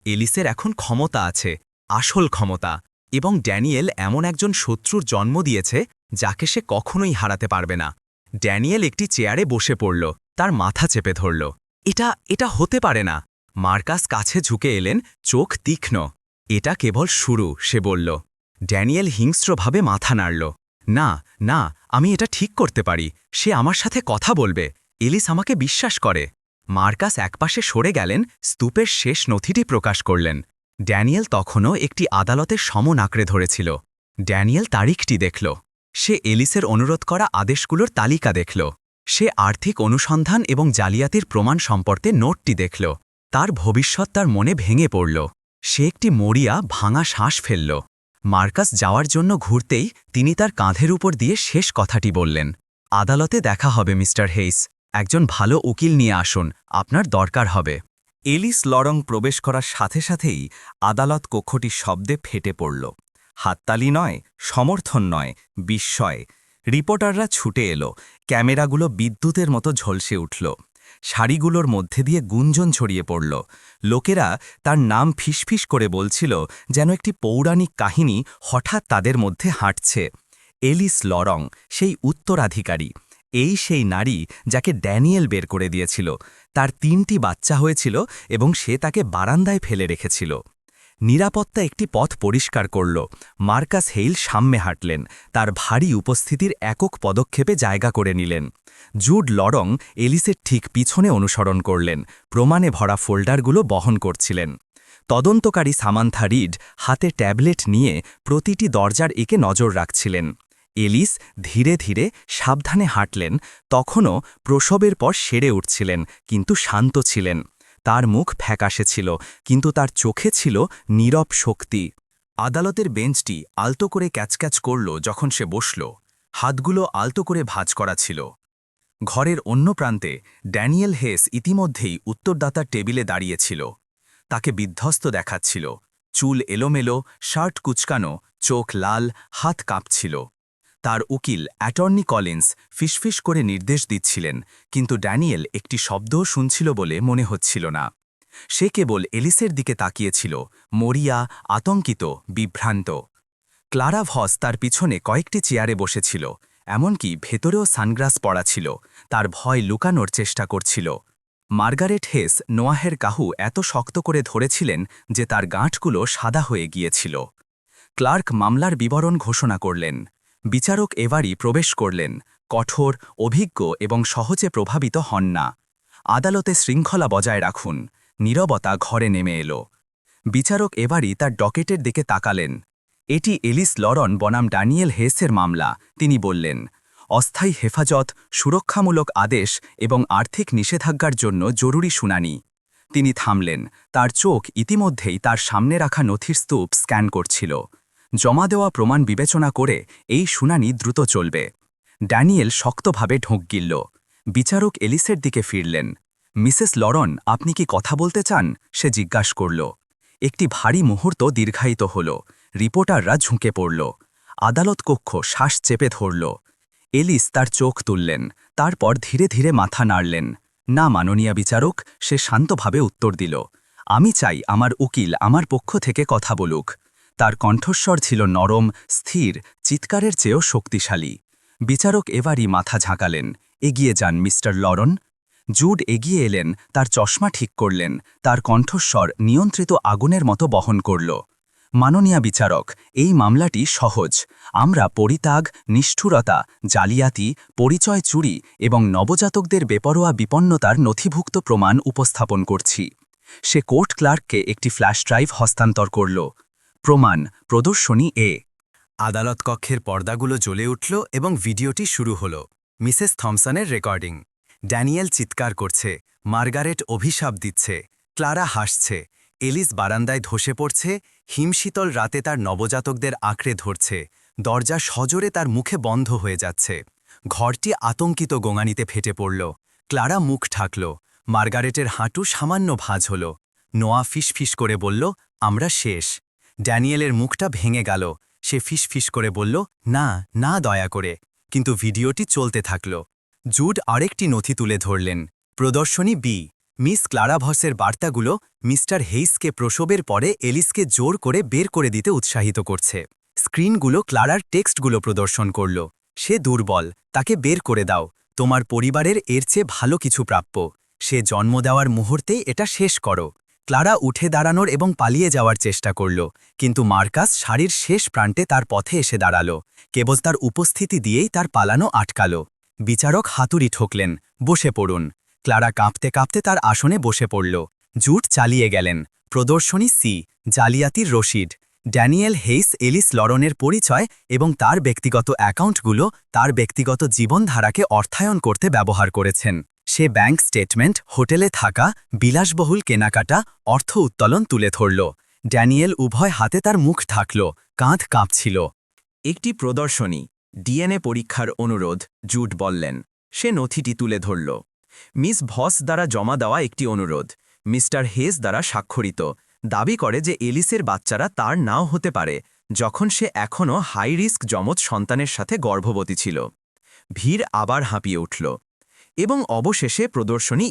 এলিসের এখন ক্ষমতা আছে, আসল ক্ষমতা, এবং ড্যানিয়েল এমন একজন শত্রুর জন্ম দিয়েছে যাকে সে কখনোই হারাতে পারবে না। ড্যানিয়েল একটি চেয়ারে বসে পড়ল, তার মাথা চেপে ধরল। এটা হতে পারে না। মার্কাস কাছে ঝুঁকে এলেন, চোখ তীক্ষ্ণ। এটা কেবল শুরু, সে বলল। ড্যানিয়েল হিংস্রভাবে মাথা নাড়ল। না না, আমি এটা ঠিক করতে পারি। সে আমার সাথে কথা বলবে। এলিস আমাকে বিশ্বাস করে। মার্কাস একপাশে সরে গেলেন, স্তূপের শেষ নথিটি প্রকাশ করলেন। ড্যানিয়েল তখনও একটি আদালতের সমন আঁকড়ে ধরেছিল। ড্যানিয়েল তারিখটি দেখল। সে এলিসের অনুরোধ করা আদেশগুলোর তালিকা দেখল। সে আর্থিক অনুসন্ধান এবং জালিয়াতির প্রমাণ সম্পর্কে নোটটি দেখল। তার ভবিষ্যৎ তার মনে ভেঙে পড়ল। সে একটি মরিয়া ভাঙা শ্বাস ফেলল। মার্কাস যাওয়ার জন্য ঘুরতেই তিনি তার কাঁধের উপর দিয়ে শেষ কথাটি বললেন, আদালতে দেখা হবে মিস্টার হেইস। একজন ভালো উকিল নিয়ে আসুন, আপনার দরকার হবে। এলিস লরং প্রবেশ করার সাথে সাথেই আদালত কক্ষটি শব্দে ফেটে পড়ল। হাততালি নয়, সমর্থন নয়, বিস্ময়। রিপোর্টাররা ছুটে এলো, ক্যামেরাগুলো বিদ্যুতের মতো ঝলসে উঠল। শাড়িগুলোর মধ্যে দিয়ে গুঞ্জন ছড়িয়ে পড়ল। লোকেরা তার নাম ফিসফিস করে বলছিল, যেন একটি পৌরাণিক কাহিনী হঠাৎ তাদের মধ্যে হাঁটছে। এলিস লরং, সেই উত্তরাধিকারী। এই সেই নারী যাকে ড্যানিয়েল বের করে দিয়েছিল। তার ৩টি বাচ্চা হয়েছিল এবং সে তাকে বারান্দায় ফেলে রেখেছিল। নিরাপত্তা একটি পথ পরিষ্কার করল। মার্কাস হেইল সামনে হাঁটলেন, তার ভারী উপস্থিতির একক পদক্ষেপে জায়গা করে নিলেন। জুড লরং এলিসের ঠিক পিছনে অনুসরণ করলেন, প্রমাণে ভরা ফোল্ডারগুলো বহন করছিলেন। তদন্তকারী সামান্থা রিড হাতে ট্যাবলেট নিয়ে প্রতিটি দরজার একে নজর রাখছিলেন। এলিস ধীরে ধীরে সাবধানে হাঁটলেন, তখনও প্রসবের পর সেরে উঠছিলেন, কিন্তু শান্ত ছিলেন। তার মুখ ফ্যাকাশে ছিল, কিন্তু তার চোখে ছিল নীরব শক্তি। আদালতের বেঞ্চটি আলতো করে ক্যাচক্যাচ করল যখন সে বসল। হাতগুলো আলতো করে ভাঁজ করা ছিল। ঘরের অন্য প্রান্তে ড্যানিয়েল হেস ইতিমধ্যেই উত্তরদাতার টেবিলে দাঁড়িয়েছিল। তাকে বিধ্বস্ত দেখাচ্ছিল। চুল এলোমেলো, শার্ট কুচকানো, চোখ লাল, হাত কাঁপছিল। তার উকিল অ্যাটর্নি কলিন্স ফিসফিস করে নির্দেশ দিচ্ছিলেন, কিন্তু ড্যানিয়েল একটি শব্দও শুনছিল বলে মনে হচ্ছিল না। সে কেবল এলিসের দিকে তাকিয়েছিল, মরিয়া, আতঙ্কিত, বিভ্রান্ত। ক্লারা ভস তার পিছনে কয়েকটি চেয়ারে বসেছিল, এমনকি ভেতরেও সানগ্লাস পরা ছিল। তার ভয় লুকানোর চেষ্টা করছিল। মার্গারেট হেস নোয়াহের কাহু এত শক্ত করে ধরেছিলেন যে তার গাঁটগুলো সাদা হয়ে গিয়েছিল। ক্লার্ক মামলার বিবরণ ঘোষণা করলেন। বিচারক এবারই প্রবেশ করলেন, কঠোর, অভিজ্ঞ এবং সহজে প্রভাবিত হন না। আদালতে শৃঙ্খলা বজায় রাখুন। নীরবতা ঘরে নেমে এলো। বিচারক এবারই তার ডকেটের দিকে তাকালেন। এটি এলিস লরন বনাম ড্যানিয়েল হেসের মামলা, তিনি বললেন। অস্থায়ী হেফাজত, সুরক্ষামূলক আদেশ এবং আর্থিক নিষেধাজ্ঞার জন্য জরুরি শুনানি। তিনি থামলেন, তার চোখ ইতিমধ্যেই তার সামনে রাখা নথির স্তূপ স্ক্যান করছিল। জমা দেওয়া প্রমাণ বিবেচনা করে এই শুনানি দ্রুত চলবে। ড্যানিয়েল শক্তভাবে ঢোক গিলল। বিচারক এলিসের দিকে ফিরলেন। মিসেস লরন, আপনি কি কথা বলতে চান? সে জিজ্ঞাসা করল। একটি ভারী মুহূর্ত দীর্ঘায়িত হল। রিপোর্টাররা ঝুঁকে পড়ল। আদালত কক্ষ শ্বাস চেপে ধরল। এলিস তার চোখ তুললেন, তারপর ধীরে ধীরে মাথা নাড়লেন। না মাননীয় বিচারক, সে শান্তভাবে উত্তর দিল। আমি চাই আমার উকিল আমার পক্ষ থেকে কথা বলুক। তার কণ্ঠস্বর ছিল নরম, স্থির, চিৎকারের চেয়েও শক্তিশালী। বিচারক এবারই মাথা ঝাঁকালেন। এগিয়ে যান মিস্টার লরন। জুড এগিয়ে এলেন, তার চশমা ঠিক করলেন, তার কণ্ঠস্বর নিয়ন্ত্রিত আগুনের মতো বহন করল। মাননীয় বিচারক, এই মামলাটি সহজ। আমরা পরিত্যাগ, নিষ্ঠুরতা, জালিয়াতি, পরিচয় চুরি এবং নবজাতকদের বেপরোয়া বিপন্নতার নথিভুক্ত প্রমাণ উপস্থাপন করছি। সে কোর্ট ক্লার্ককে একটি ফ্ল্যাশ ড্রাইভ হস্তান্তর করল। প্রমাণ, প্রদর্শনী এ। আদালত কক্ষের পর্দাগুলো জ্বলে উঠল এবং ভিডিওটি শুরু হল। Mrs থমসনের recording. ড্যানিয়েল চিৎকার করছে, মার্গারেট অভিশাপ দিচ্ছে, ক্লারা হাসছে, এলিস বারান্দায় ধসে পড়ছে, হিমশীতল রাতে তার নবজাতকদের আঁকড়ে ধরছে, দরজা সজোরে তার মুখে বন্ধ হয়ে যাচ্ছে। ঘরটি আতঙ্কিত গোঙানিতে ফেটে পড়ল। ক্লারা মুখ ঢাকল। মার্গারেটের হাঁটু সামান্য ভাঁজ হল। নোয়া ফিসফিস করে বলল, আমরা শেষ। ড্যানিয়েলের মুখটা ভেঙে গেল। সে ফিসফিস করে বলল, না, না, দয়া করে। কিন্তু ভিডিওটি চলতে থাকল। জুড আরেকটি নথি তুলে ধরলেন। প্রদর্শনী বি। মিস ক্লারা ভসের বার্তাগুলো মিস্টার হেইসকে প্রসবের পরে এলিসকে জোর করে বের করে দিতে উৎসাহিত করছে। স্ক্রিনগুলো ক্লারার টেক্সটগুলো প্রদর্শন করল। সে দুর্বল, তাকে বের করে দাও। তোমার পরিবারের এর চেয়ে ভালো কিছু প্রাপ্য। সে জন্ম দেওয়ার মুহূর্তেই এটা শেষ করো। ক্লারা উঠে দাঁড়ানোর এবং পালিয়ে যাওয়ার চেষ্টা করল, কিন্তু মার্কাস শাড়ির শেষ প্রান্তে তার পথে এসে দাঁড়াল। কেবল তার উপস্থিতি দিয়েই তার পালানো আটকাল। বিচারক হাতুড়ি ঠোকলেন, বসে পড়ুন। ক্লারা কাঁপতে কাঁপতে তার আসনে বসে পড়ল। জুট চালিয়ে গেলেন। প্রদর্শনী সি। জালিয়াতির রশিদ। ড্যানিয়েল হেইস এলিস লরনের পরিচয় এবং তার ব্যক্তিগত অ্যাকাউন্টগুলো তার ব্যক্তিগত জীবনধারাকে অর্থায়ন করতে ব্যবহার করেছেন। সে ব্যাংক স্টেটমেন্ট, হোটেলে থাকা, বিলাসবহুল কেনাকাটা, অর্থ উত্তোলন তুলে ধরল। ড্যানিয়েল উভয় হাতে তার মুখ ঢাকল, কাঁধ কাঁপছিল। একটি প্রদর্শনী। ডিএনএ পরীক্ষার অনুরোধ, জুড বললেন। সে নথিটি তুলে ধরল। মিস ভস দ্বারা জমা দেওয়া একটি অনুরোধ, মিস্টার হেস দ্বারা স্বাক্ষরিত, দাবি করে যে এলিসের বাচ্চারা তার নাও হতে পারে যখন সে এখনও হাই রিস্ক যমজ সন্তানের সাথে গর্ভবতী ছিল। ভিড় আবার হাঁপিয়ে উঠল। এবং অবশেষে প্রদর্শনী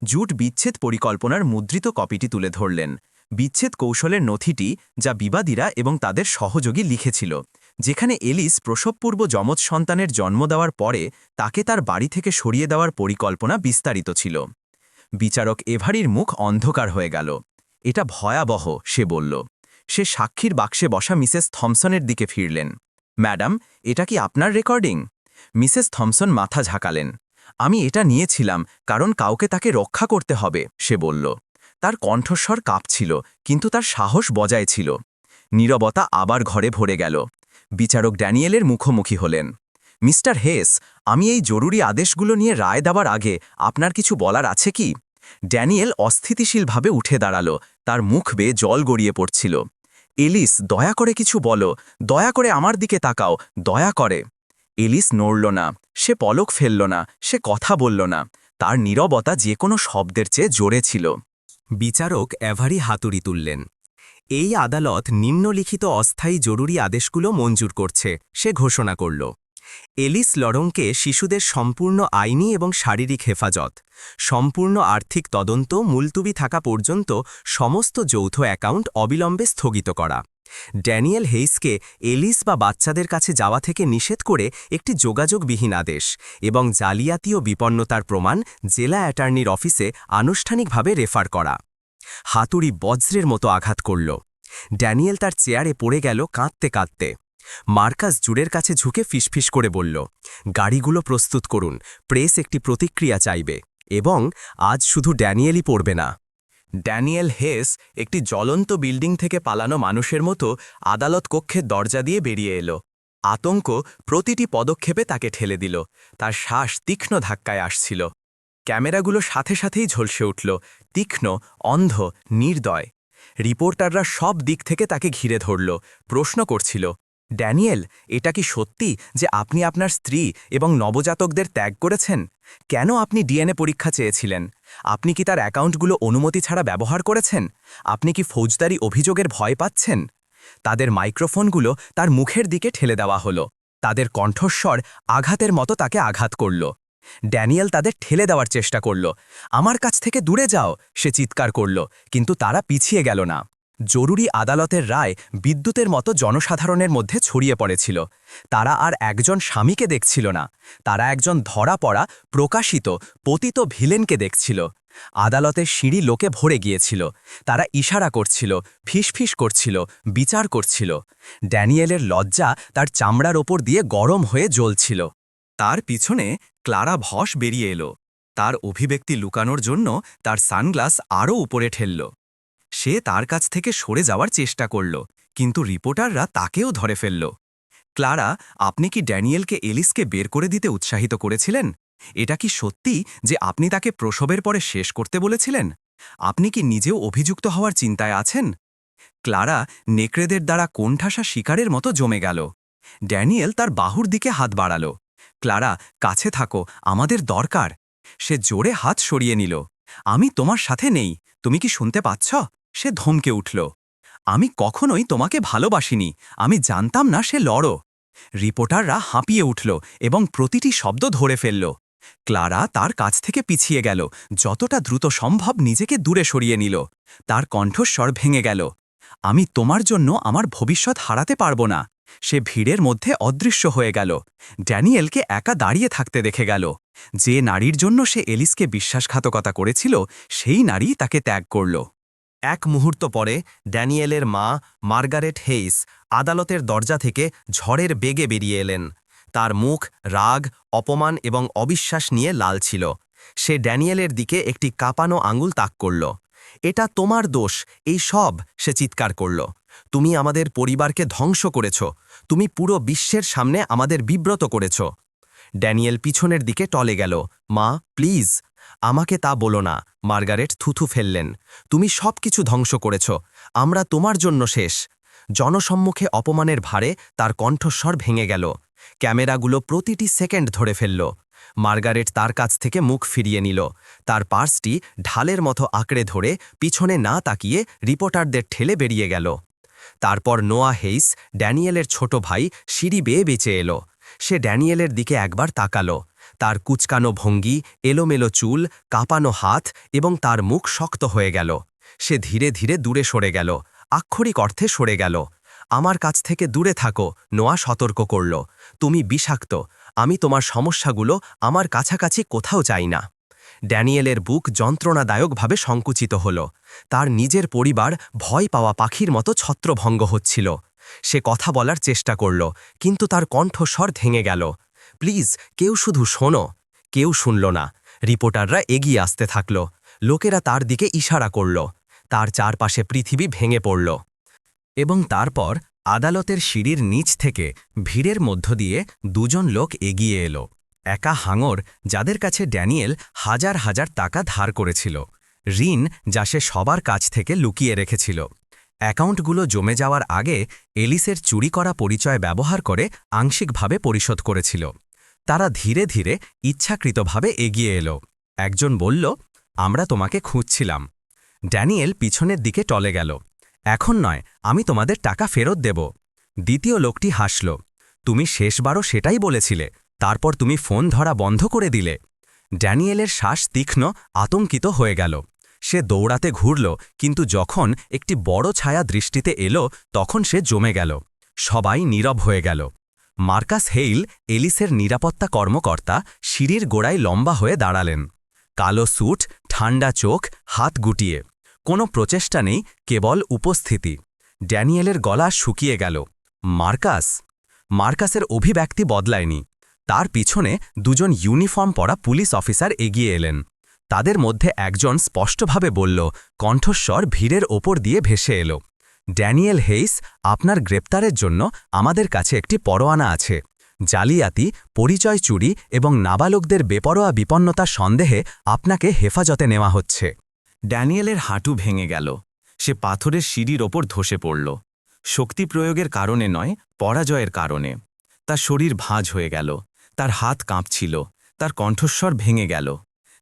জুড বিচ্ছেদ পরিকল্পনার মুদ্রিত কপিটি তুলে ধরলেন, বিচ্ছেদ কৌশলের নথিটি যা বিবাদীরা এবং তাদের সহযোগী লিখেছিল, যেখানে এলিস প্রসবপূর্ব যমজ সন্তানের জন্ম দেওয়ার পরে তাকে তার বাড়ি থেকে সরিয়ে দেওয়ার পরিকল্পনা বিস্তারিত ছিল। বিচারক এভারির মুখ অন্ধকার হয়ে গেল। এটা ভয়াবহ, সে বলল। সে সাক্ষীর বাক্সে বসা মিসেস থমসনের দিকে ফিরলেন। ম্যাডাম, এটা কি আপনার রেকর্ডিং? মিসেস থমসন মাথা ঝাঁকালেন। আমি এটা নিয়েছিলাম কারণ কাউকে তাকে রক্ষা করতে হবে, সে বলল। তার কণ্ঠস্বর কাঁপছিল, কিন্তু তার সাহস বজায় ছিল। নীরবতা আবার ঘরে ভরে গেল। বিচারক ড্যানিয়েলের মুখোমুখি হলেন। মিস্টার হেস, আমি এই জরুরি আদেশগুলো নিয়ে রায় দেওয়ার আগে আপনার কিছু বলার আছে কি? ড্যানিয়েল অস্থিতিশীলভাবে উঠে দাঁড়াল, তার মুখ বেয়ে জল গড়িয়ে পড়ছিল। এলিস, দয়া করে কিছু বলো, দয়া করে আমার দিকে তাকাও, দয়া করে। এলিস নড়ল না, সে পলক ফেলল না, সে কথা বলল না। তার নীরবতা যে কোনো শব্দের চেয়ে জোরে ছিল। বিচারক এভারি হাতুড়ি তুললেন। এই আদালত নিম্নলিখিত অস্থায়ী জরুরি আদেশগুলো মঞ্জুর করছে, সে ঘোষণা করল। এলিস লরংকে শিশুদের সম্পূর্ণ আইনি এবং শারীরিক হেফাজত, সম্পূর্ণ আর্থিক তদন্ত মুলতুবি থাকা পর্যন্ত সমস্ত যৌথ অ্যাকাউন্ট অবিলম্বে স্থগিত করা। ড্যানিয়েল হেইসকে এলিস বা বাচ্চাদের কাছে যাওয়া থেকে নিষেধ করে একটি যোগাযোগবিহীন আদেশ এবং জালিয়াতি ও বিপন্নতার প্রমাণ জেলা অ্যাটর্নির অফিসে আনুষ্ঠানিকভাবে রেফার করা। হাতুড়ি বজ্রের মতো আঘাত করল। ড্যানিয়েল তার চেয়ারে পড়ে গেল কাঁদতে কাঁদতে। মার্কাস জুডের কাছে ঝুঁকে ফিসফিস করে বলল, গাড়িগুলো প্রস্তুত করুন, প্রেস একটি প্রতিক্রিয়া চাইবে, এবং আজ শুধু ড্যানিয়েলই পড়বে না। ড্যানিয়েল হেস একটি জ্বলন্ত বিল্ডিং থেকে পালানো মানুষের মতো আদালত কক্ষের দরজা দিয়ে বেরিয়ে এলো। আতঙ্ক প্রতিটি পদক্ষেপে তাকে ঠেলে দিল। তার শ্বাস তীক্ষ্ণ ধাক্কায় আসছিল। ক্যামেরাগুলো সাথে সাথেই ঝলসে উঠল, তীক্ষ্ণ, অন্ধ, নির্দয়। রিপোর্টাররা সব দিক থেকে তাকে ঘিরে ধরল, প্রশ্ন করছিল, ড্যানিয়েল, এটা কি সত্যি যে আপনি আপনার স্ত্রী এবং নবজাতকদের ত্যাগ করেছেন? কেন আপনি ডিএনএ পরীক্ষা চেয়েছিলেন? আপনি কি তার অ্যাকাউন্টগুলো অনুমতি ছাড়া ব্যবহার করেছেন? আপনি কি ফৌজদারি অভিযোগের ভয় পাচ্ছেন? তাদের মাইক্রোফোনগুলো তার মুখের দিকে ঠেলে দেওয়া হলো। তাদের কণ্ঠস্বর আঘাতের মতো তাকে আঘাত করল। ড্যানিয়েল তাদের ঠেলে দেওয়ার চেষ্টা করল। আমার কাছ থেকে দূরে যাও, সে চিৎকার করল, কিন্তু তারা পিছিয়ে গেল না। জরুরি আদালতের রায় বিদ্যুতের মতো জনসাধারণের মধ্যে ছড়িয়ে পড়েছিল। তারা আর একজন স্বামীকে দেখছিল না, তারা একজন ধরা পড়া, প্রকাশিত, পতিত ভিলেনকে দেখছিল। আদালতের সিঁড়ি লোকে ভরে গিয়েছিল। তারা ইশারা করছিল, ফিসফিস করছিল, বিচার করছিল। ড্যানিয়েলের লজ্জা তার চামড়ার ওপর দিয়ে গরম হয়ে জ্বলছিল। তার পিছনে ক্লারা ভস বেরিয়ে এলো। তার অভিব্যক্তি লুকানোর জন্য তার সানগ্লাস আরও উপরে ঠেলল। সে তার কাছ থেকে সরে যাওয়ার চেষ্টা করল, কিন্তু রিপোর্টাররা তাকেও ধরে ফেলল। ক্লারা, আপনি কি ড্যানিয়েলকে এলিসকে বের করে দিতে উৎসাহিত করেছিলেন? এটা কি সত্যি যে আপনি তাকে প্রসবের পরে শেষ করতে বলেছিলেন? আপনি কি নিজেও অভিযুক্ত হওয়ার চিন্তায় আছেন? ক্লারা নেকড়েদের দ্বারা কোণঠাসা শিকারের মতো জমে গেল। ড্যানিয়েল তার বাহুর দিকে হাত বাড়াল। ক্লারা, কাছে থাকো, আমাদের দরকার। সে জোরে হাত সরিয়ে নিল। আমি তোমার সাথে নেই, তুমি কি শুনতে পাচ্ছ? সে ধমকে উঠল। আমি কখনোই তোমাকে ভালোবাসিনি, আমি জানতাম না সে লড়ো। রিপোর্টাররা হাঁপিয়ে উঠল এবং প্রতিটি শব্দ ধরে ফেলল। ক্লারা তার কাছ থেকে পিছিয়ে গেল, যতটা দ্রুত সম্ভব নিজেকে দূরে সরিয়ে নিল। তার কণ্ঠস্বর ভেঙে গেল। আমি তোমার জন্য আমার ভবিষ্যৎ হারাতে পারব না। সে ভিড়ের মধ্যে অদৃশ্য হয়ে গেল। ড্যানিয়েলকে একা দাঁড়িয়ে থাকতে দেখে গেল। যে নারীর জন্য সে এলিসকে বিশ্বাসঘাতকতা করেছিল, সেই নারী তাকে ত্যাগ করল। এক মুহূর্ত পরে ড্যানিয়েলের মা মার্গারেট হেইস আদালতের দরজা থেকে ঝড়ের বেগে বেরিয়ে এলেন। তার মুখ রাগ, অপমান এবং অবিশ্বাস নিয়ে লাল ছিল। সে ড্যানিয়েলের দিকে একটি কাঁপানো আঙুল তাক করল। এটা তোমার দোষ, এই সব, সে চিৎকার করল। তুমি আমাদের পরিবারকে ধ্বংস করেছ, তুমি পুরো বিশ্বের সামনে আমাদের বিব্রত করেছ। ড্যানিয়েল পিছনের দিকে টলে গেল। মা, প্লিজ, আমাকে তা বলো না। মার্গারেট থুথু ফেললেন। তুমি সব কিছু ধ্বংস করেছ, আমরা তোমার জন্য শেষ। জনসম্মুখে অপমানের ভারে তার কণ্ঠস্বর ভেঙে গেল। ক্যামেরাগুলো প্রতিটি সেকেন্ড ধরে ফেলল। মার্গারেট তার কাছ থেকে মুখ ফিরিয়ে নিল, তার পার্সটি ঢালের মতো আঁকড়ে ধরে পিছনে না তাকিয়ে রিপোর্টারদের ঠেলে বেরিয়ে গেল। তারপর নোয়া হেইস, ড্যানিয়েলের ছোট ভাই, সিঁড়ি বেয়ে বেঁচে এলো। সে ড্যানিয়েলের দিকে একবার তাকালো। তার কুচকানো ভঙ্গি, এলোমেলো চুল, কাঁপানো হাত এবং তার মুখ শক্ত হয়ে গেল। সে ধীরে ধীরে দূরে সরে গেল, আক্ষরিক অর্থে সরে গেল। আমার কাছ থেকে দূরে থাকো, নোয়া সতর্ক করল। তুমি বিষাক্ত, আমি তোমার সমস্যাগুলো আমার কাছাকাছি কোথাও চাই না। ড্যানিয়েলের বুক যন্ত্রণাদায়কভাবে সংকুচিত হল। তার নিজের পরিবার ভয় পাওয়া পাখির মতো ছত্রভঙ্গ হচ্ছিল। সে কথা বলার চেষ্টা করল, কিন্তু তার কণ্ঠস্বর ভেঙে গেল। প্লিজ, কেউ শুধু শোনো। কেউ শুনল না। রিপোর্টাররা এগিয়ে আসতে থাকল। লোকেরা তার দিকে ইশারা করল। তার চারপাশে পৃথিবী ভেঙে পড়ল। এবং তারপর আদালতের সিঁড়ির নিচ থেকে ভিড়ের মধ্য দিয়ে দুজন লোক এগিয়ে এলো। একা হাঙর, যাদের কাছে ড্যানিয়েল হাজার হাজার টাকা ধার করেছিল, ঋণ যা সে সবার কাছ থেকে লুকিয়ে রেখেছিল। অ্যাকাউন্টগুলো জমে যাওয়ার আগে এলিসের চুরি করা পরিচয় ব্যবহার করে আংশিকভাবে পরিশোধ করেছিল। তারা ধীরে ধীরে ইচ্ছাকৃতভাবে এগিয়ে এলো। একজন বলল, আমরা তোমাকে খুঁজছিলাম। ড্যানিয়েল পিছনের দিকে টলে গেল। এখন নয়, আমি তোমাদের টাকা ফেরত দেব। দ্বিতীয় লোকটি হাসল। তুমি শেষবারও সেটাই বলেছিলে, তারপর তুমি ফোন ধরা বন্ধ করে দিলে। ড্যানিয়েলের শ্বাস তীক্ষ্ণ, আতঙ্কিত হয়ে গেল। সে দৌড়াতে ঘুরল, কিন্তু যখন একটি বড় ছায়া দৃষ্টিতে এলো তখন সে জমে গেল। সবাই নীরব হয়ে গেল। মার্কাস হেইল, এলিসের নিরাপত্তা কর্মকর্তা, সিঁড়ির গোড়ায় লম্বা হয়ে দাঁড়ালেন। কালো স্যুট, ঠান্ডা চোখ, হাত গুটিয়ে। কোনো প্রচেষ্টা নেই, কেবল উপস্থিতি। ড্যানিয়েলের গলা শুকিয়ে গেল। মার্কাস। মার্কাসের অভিব্যক্তি বদলায়নি। তার পিছনে দুজন ইউনিফর্ম পরা পুলিশ অফিসার এগিয়ে এলেন। তাদের মধ্যে একজন স্পষ্টভাবে বলল, কণ্ঠস্বর ভিড়ের ওপর দিয়ে ভেসে এলো, ড্যানিয়েল হেইস, আপনার গ্রেপ্তারের জন্য আমাদের কাছে একটি পরোয়ানা আছে। জালিয়াতি, পরিচয় চুরি এবং নাবালকদের বেপরোয়া বিপন্নতার সন্দেহে আপনাকে হেফাজতে নেওয়া হচ্ছে। ড্যানিয়েলের হাঁটু ভেঙে গেল। সে পাথরের সিঁড়ির ওপর ধসে পড়ল। শক্তি প্রয়োগের কারণে নয়, পরাজয়ের কারণে। তার শরীর ভাঁজ হয়ে গেল। তার হাত কাঁপছিল। তার কণ্ঠস্বর ভেঙে গেল।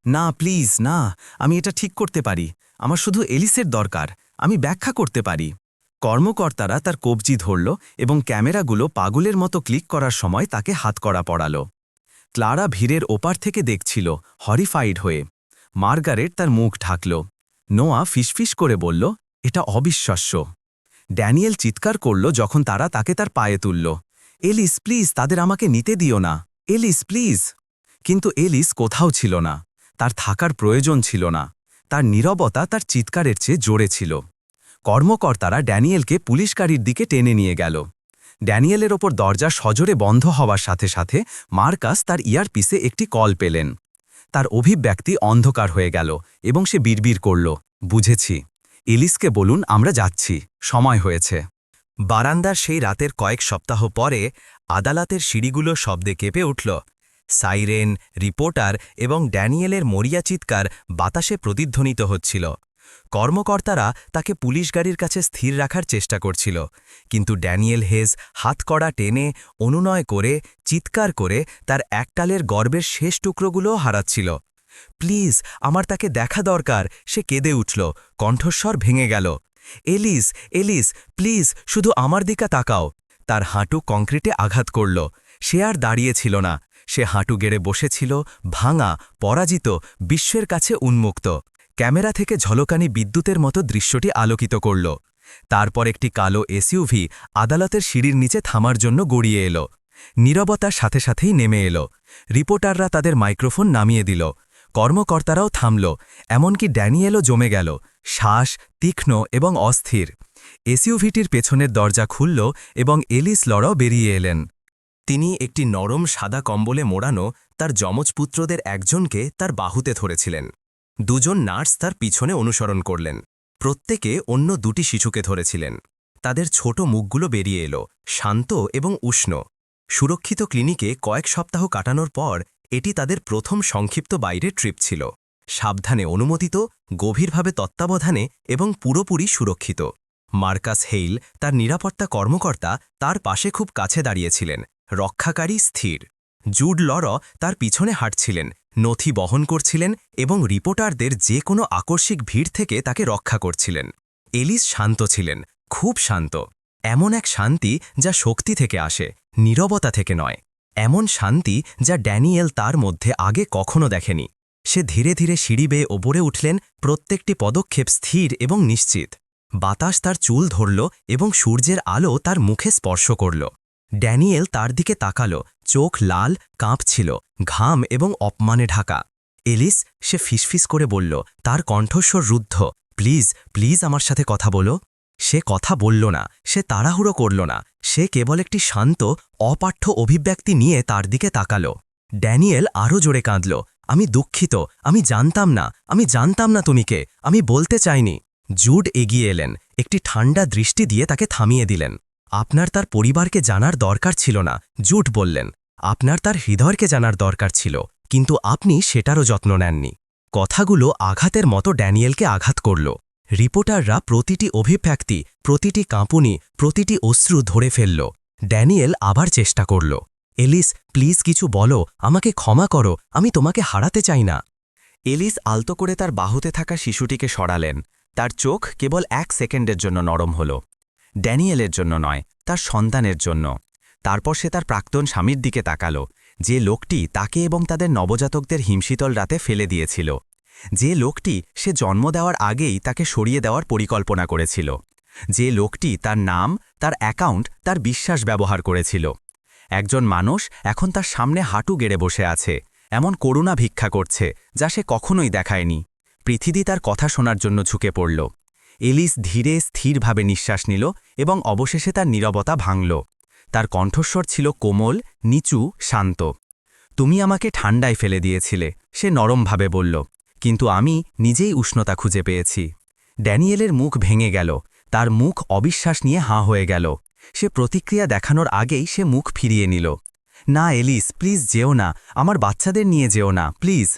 না, প্লিজ না, আমি এটা ঠিক করতে পারি। আমার শুধু এলিসের দরকার। আমি ব্যাখ্যা করতে পারি। কর্মকর্তারা তার কবজি ধরল এবং ক্যামেরাগুলো পাগলের মতো ক্লিক করার সময় তাকে হাতকড়া পড়াল। ক্লারা ভিড়ের ওপার থেকে দেখছিল, হরিফাইড হয়ে। মার্গারেট তার মুখ ঢাকল। নোয়া ফিসফিস করে বলল, এটা অবিশ্বাস্য। ড্যানিয়েল চিৎকার করল যখন তারা তাকে তার পায়ে তুলল। এলিস, প্লিজ, তাদের আমাকে নিতে দিও না। Alice, please. কিন্তু এলিস কোথাও ছিল না। তার থাকার প্রয়োজন ছিল না। তার নীরবতা তার চিৎকারের চেয়ে জোরে ছিল। কর্মকর্তারা ড্যানিয়েলকে পুলিশ গাড়ির দিকে টেনে নিয়ে গেল। ড্যানিয়েলের ওপর দরজা সজোরে বন্ধ হওয়ার সাথে সাথে মার্কাস তার ইয়ারপিসে একটি কল পেলেন। তার অভিব্যক্তি অন্ধকার হয়ে গেল এবং সে বিড়বিড় করল, বুঝেছি। এলিসকে বলুন আমরা যাচ্ছি, সময় হয়েছে। বারান্দার সেই রাতের কয়েক সপ্তাহ পরে আদালতের সিঁড়িগুলো শব্দে কেঁপে উঠল। সাইরেন, রিপোর্টার এবং ড্যানিয়েলের মরিয়া চিৎকার বাতাসে প্রতিধ্বনিত হচ্ছিল। কর্মকর্তারা তাকে পুলিশ গাড়ির কাছে স্থির রাখার চেষ্টা করছিল, কিন্তু ড্যানিয়েল হেজ হাতকড়া টেনে, অনুনয় করে, চিৎকার করে তার একটালের গর্বের শেষ টুকরোগুলোও হারাচ্ছিল। প্লিজ, আমার তাকে দেখা দরকার। সে কেঁদে উঠল, কণ্ঠস্বর ভেঙে গেল। এলিস, এলিস, প্লিজ, শুধু আমার দিকে তাকাও। তার হাঁটু কংক্রিটে আঘাত করল। সে আর দাঁড়িয়েছিল না। সে হাঁটু গেড়ে বসেছিল, ভাঙা, পরাজিত, বিশ্বের কাছে উন্মুক্ত। ক্যামেরা থেকে ঝলকানি বিদ্যুতের মতো দৃশ্যটি আলোকিত করল। তারপর একটি কালো এসইউভি আদালতের সিঁড়ির নিচে থামার জন্য গড়িয়ে এলো। নীরবতার সাথে সাথেই নেমে এলো। রিপোর্টাররা তাদের মাইক্রোফোন নামিয়ে দিল। কর্মকর্তারাও থামল, এমনকি ড্যানিয়েলও জমে গেল, শ্বাস তীক্ষ্ণ এবং অস্থির। এসইউভিটির পেছনের দরজা খুলল এবং এলিস লরাও বেরিয়ে এলেন। তিনি একটি নরম সাদা কম্বলে মোড়ানো তার যমজ পুত্রদের একজনকে তার বাহুতে ধরেছিলেন। দুজন নার্স তার পিছনে অনুসরণ করলেন। প্রত্যেকে অন্য দুটি শিশুকে ধরেছিলেন। তাদের ছোট মুখগুলো বেরিয়ে এলো, শান্ত এবং উষ্ণ। সুরক্ষিত ক্লিনিকে কয়েক সপ্তাহ কাটানোর পর এটি তাদের প্রথম সংক্ষিপ্ত বাইরের ট্রিপ ছিল। সাবধানে অনুমোদিত, গভীরভাবে তত্ত্বাবধানে এবং পুরোপুরি সুরক্ষিত। মার্কাস হেইল, তার নিরাপত্তা কর্মকর্তা, তার পাশে খুব কাছে দাঁড়িয়েছিলেন, রক্ষাকারী স্থির। জুড লর তার পিছনে হাঁটছিলেন, নথি বহন করছিলেন এবং রিপোর্টারদের যে কোনো আকস্মিক ভিড় থেকে তাকে রক্ষা করছিলেন। এলিস শান্ত ছিলেন, খুব শান্ত। এমন এক শান্তি যা শক্তি থেকে আসে, নীরবতা থেকে নয়। এমন শান্তি যা ড্যানিয়েল তার মধ্যে আগে কখনো দেখেনি। সে ধীরে ধীরে সিঁড়ি বেয়ে ওপরে উঠলেন, প্রত্যেকটি পদক্ষেপ স্থির এবং নিশ্চিত। বাতাস তার চুল ধরল এবং সূর্যের আলো তার মুখে স্পর্শ করল। ড্যানিয়েল তার দিকে তাকালো, চোখ লাল, কাঁপছিল, ঘাম এবং অপমানে ঢাকা। এলিস, সে ফিসফিস করে বলল, তার কণ্ঠস্বর রুদ্ধ, প্লিজ প্লিজ আমার সাথে কথা বলো। সে কথা বলল না, সে তাড়াহুড়ো করল না, সে কেবল একটি শান্ত, অপাঠ্য অভিব্যক্তি নিয়ে তার দিকে তাকালো। ড্যানিয়েল আরও জোরে কাঁদল, আমি দুঃখিত, আমি জানতাম না তুমি কে, আমি বলতে চাইনি। জুড এগিয়ে এলেন, একটি ঠান্ডা দৃষ্টি দিয়ে তাকে থামিয়ে দিলেন। আপনার তার পরিবারকে জানার দরকার ছিল না, জুড বললেন। আপনার তার হৃদয়কে জানার দরকার ছিল, কিন্তু আপনি সেটারও যত্ন নেননি। কথাগুলো আঘাতের মতো ড্যানিয়েলকে আঘাত করল। রিপোর্টাররা প্রতিটি অভিব্যক্তি, প্রতিটি কাঁপুনি, প্রতিটি অশ্রু ধরে ফেলল। ড্যানিয়েল আবার চেষ্টা করল, এলিস প্লিজ কিছু বলো, আমাকে ক্ষমা করো, আমি তোমাকে হারাতে চাই না। এলিস আলতো করে তার বাহুতে থাকা শিশুটিকে সরালেন। তার চোখ কেবল 1 সেকেন্ডের জন্য নরম হল। ড্যানিয়েলের জন্য নয়, তার সন্তানের জন্য। তারপর সে তার প্রাক্তন স্বামীর দিকে তাকালো, যে লোকটি তাকে এবং তাদের নবজাতকদের হিমশীতল রাতে ফেলে দিয়েছিল, যে লোকটি সে জন্ম দেওয়ার আগেই তাকে সরিয়ে দেওয়ার পরিকল্পনা করেছিল, যে লোকটি তার নাম, তার অ্যাকাউন্ট, তার বিশ্বাস ব্যবহার করেছিল। একজন মানুষ এখন তার সামনে হাঁটু গেড়ে বসে আছে, এমন করুণা ভিক্ষা করছে যা সে কখনোই দেখায়নি। পৃথিবী তার কথা শোনার জন্য ঝুঁকে পড়ল। এলিস ধীরে স্থিরভাবে নিঃশ্বাস নিল এবং অবশেষে তার নীরবতা ভাঙল। তার কণ্ঠস্বর ছিল কোমল, নিচু, শান্ত। তুমি আমাকে ঠান্ডায় ফেলে দিয়েছিলে, সে নরমভাবে বলল, কিন্তু আমি নিজেই উষ্ণতা খুঁজে পেয়েছি। ড্যানিয়েলের মুখ ভেঙে গেল, তার মুখ অবিশ্বাস নিয়ে হাঁ হয়ে গেল। সে প্রতিক্রিয়া দেখানোর আগেই সে মুখ ফিরিয়ে নিল। না এলিস, প্লিজ যেও না, আমার বাচ্চাদের নিয়ে যেও না, প্লিজ।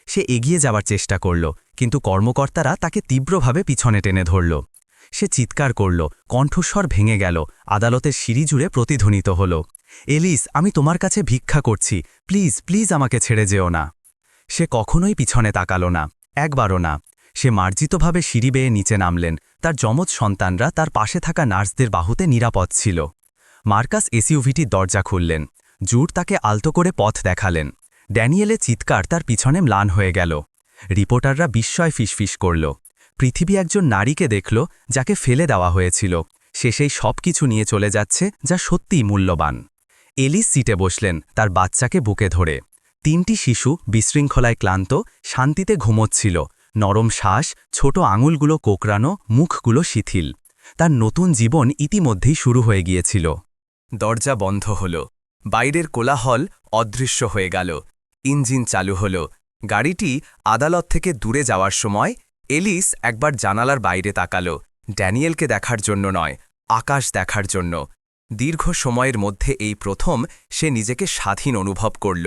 সে এগিয়ে যাওয়ার চেষ্টা করল, কিন্তু কর্মকর্তারা তাকে তীব্রভাবে পিছনে টেনে ধরল। সে চিৎকার করল, কণ্ঠস্বর ভেঙে গেল, আদালতের সিঁড়ি জুড়ে প্রতিধ্বনিত হল, এলিস আমি তোমার কাছে ভিক্ষা করছি, প্লিজ প্লিজ আমাকে ছেড়ে যেও না। সে কখনোই পিছনে তাকালো না, একবারও না। সে মার্জিতভাবে সিঁড়ি বেয়ে নিচে নামলেন। তার যমজ সন্তানরা তার পাশে থাকা নার্সদের বাহুতে নিরাপদ ছিল। মার্কাস এসইউভিটির দরজা খুললেন। জুড তাকে আলতো করে পথ দেখালেন। ড্যানিয়েলের চিৎকার তার পিছনে ম্লান হয়ে গেল। রিপোর্টাররা বিস্ময় ফিসফিস করল। পৃথিবী একজন নারীকে দেখল যাকে ফেলে দেওয়া হয়েছিল। সে সেই সব কিছু নিয়ে চলে যাচ্ছে যা সত্যিই মূল্যবান। এলিস সিটে বসলেন, তার বাচ্চাকে বুকে ধরে। 3টি শিশু বিশৃঙ্খলায় ক্লান্ত, শান্তিতে ঘুমোচ্ছিল। নরম শ্বাস, ছোট আঙুলগুলো কোকড়ানো, মুখগুলো শিথিল। তার নতুন জীবন ইতিমধ্যেই শুরু হয়ে গিয়েছিল। দরজা বন্ধ হল। বাইরের কোলাহল অদৃশ্য হয়ে গেল। ইঞ্জিন চালু হল। গাড়িটি আদালত থেকে দূরে যাওয়ার সময় এলিস একবার জানালার বাইরে তাকালো, ড্যানিয়েলকে দেখার জন্য নয়, আকাশ দেখার জন্য। দীর্ঘ সময়ের মধ্যে এই প্রথম সে নিজেকে স্বাধীন অনুভব করল।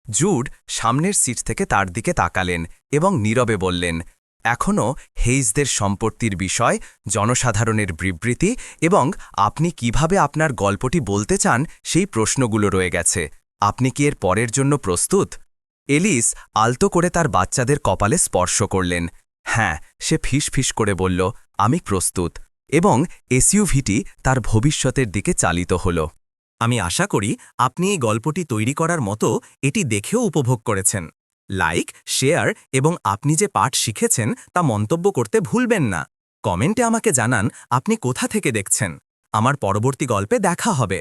জুড সামনের সিট থেকে তার দিকে তাকালেন এবং নীরবে বললেন, এখনও হেইজদের সম্পত্তির বিষয়, জনসাধারণের বিবৃতি এবং আপনি কিভাবে আপনার গল্পটি বলতে চান সেই প্রশ্নগুলো রয়ে গেছে। আপনি কি এর পরের জন্য প্রস্তুত? এলিস আলতো করে তার বাচ্চাদের কপালে স্পর্শ করলেন। হ্যাঁ, সে ফিস করে বলল, আমি প্রস্তুত। এবং এসইউভিটি তার ভবিষ্যতের দিকে চালিত হল। আমি আশা করি আপনি এই গল্পটি তৈরি করার মতো এটি দেখেও উপভোগ করেছেন। লাইক, শেয়ার এবং আপনি যে পাঠ শিখেছেন তা মন্তব্য করতে ভুলবেন না। কমেন্টে আমাকে জানান আপনি কোথা থেকে দেখছেন। আমার পরবর্তী গল্পে দেখা হবে।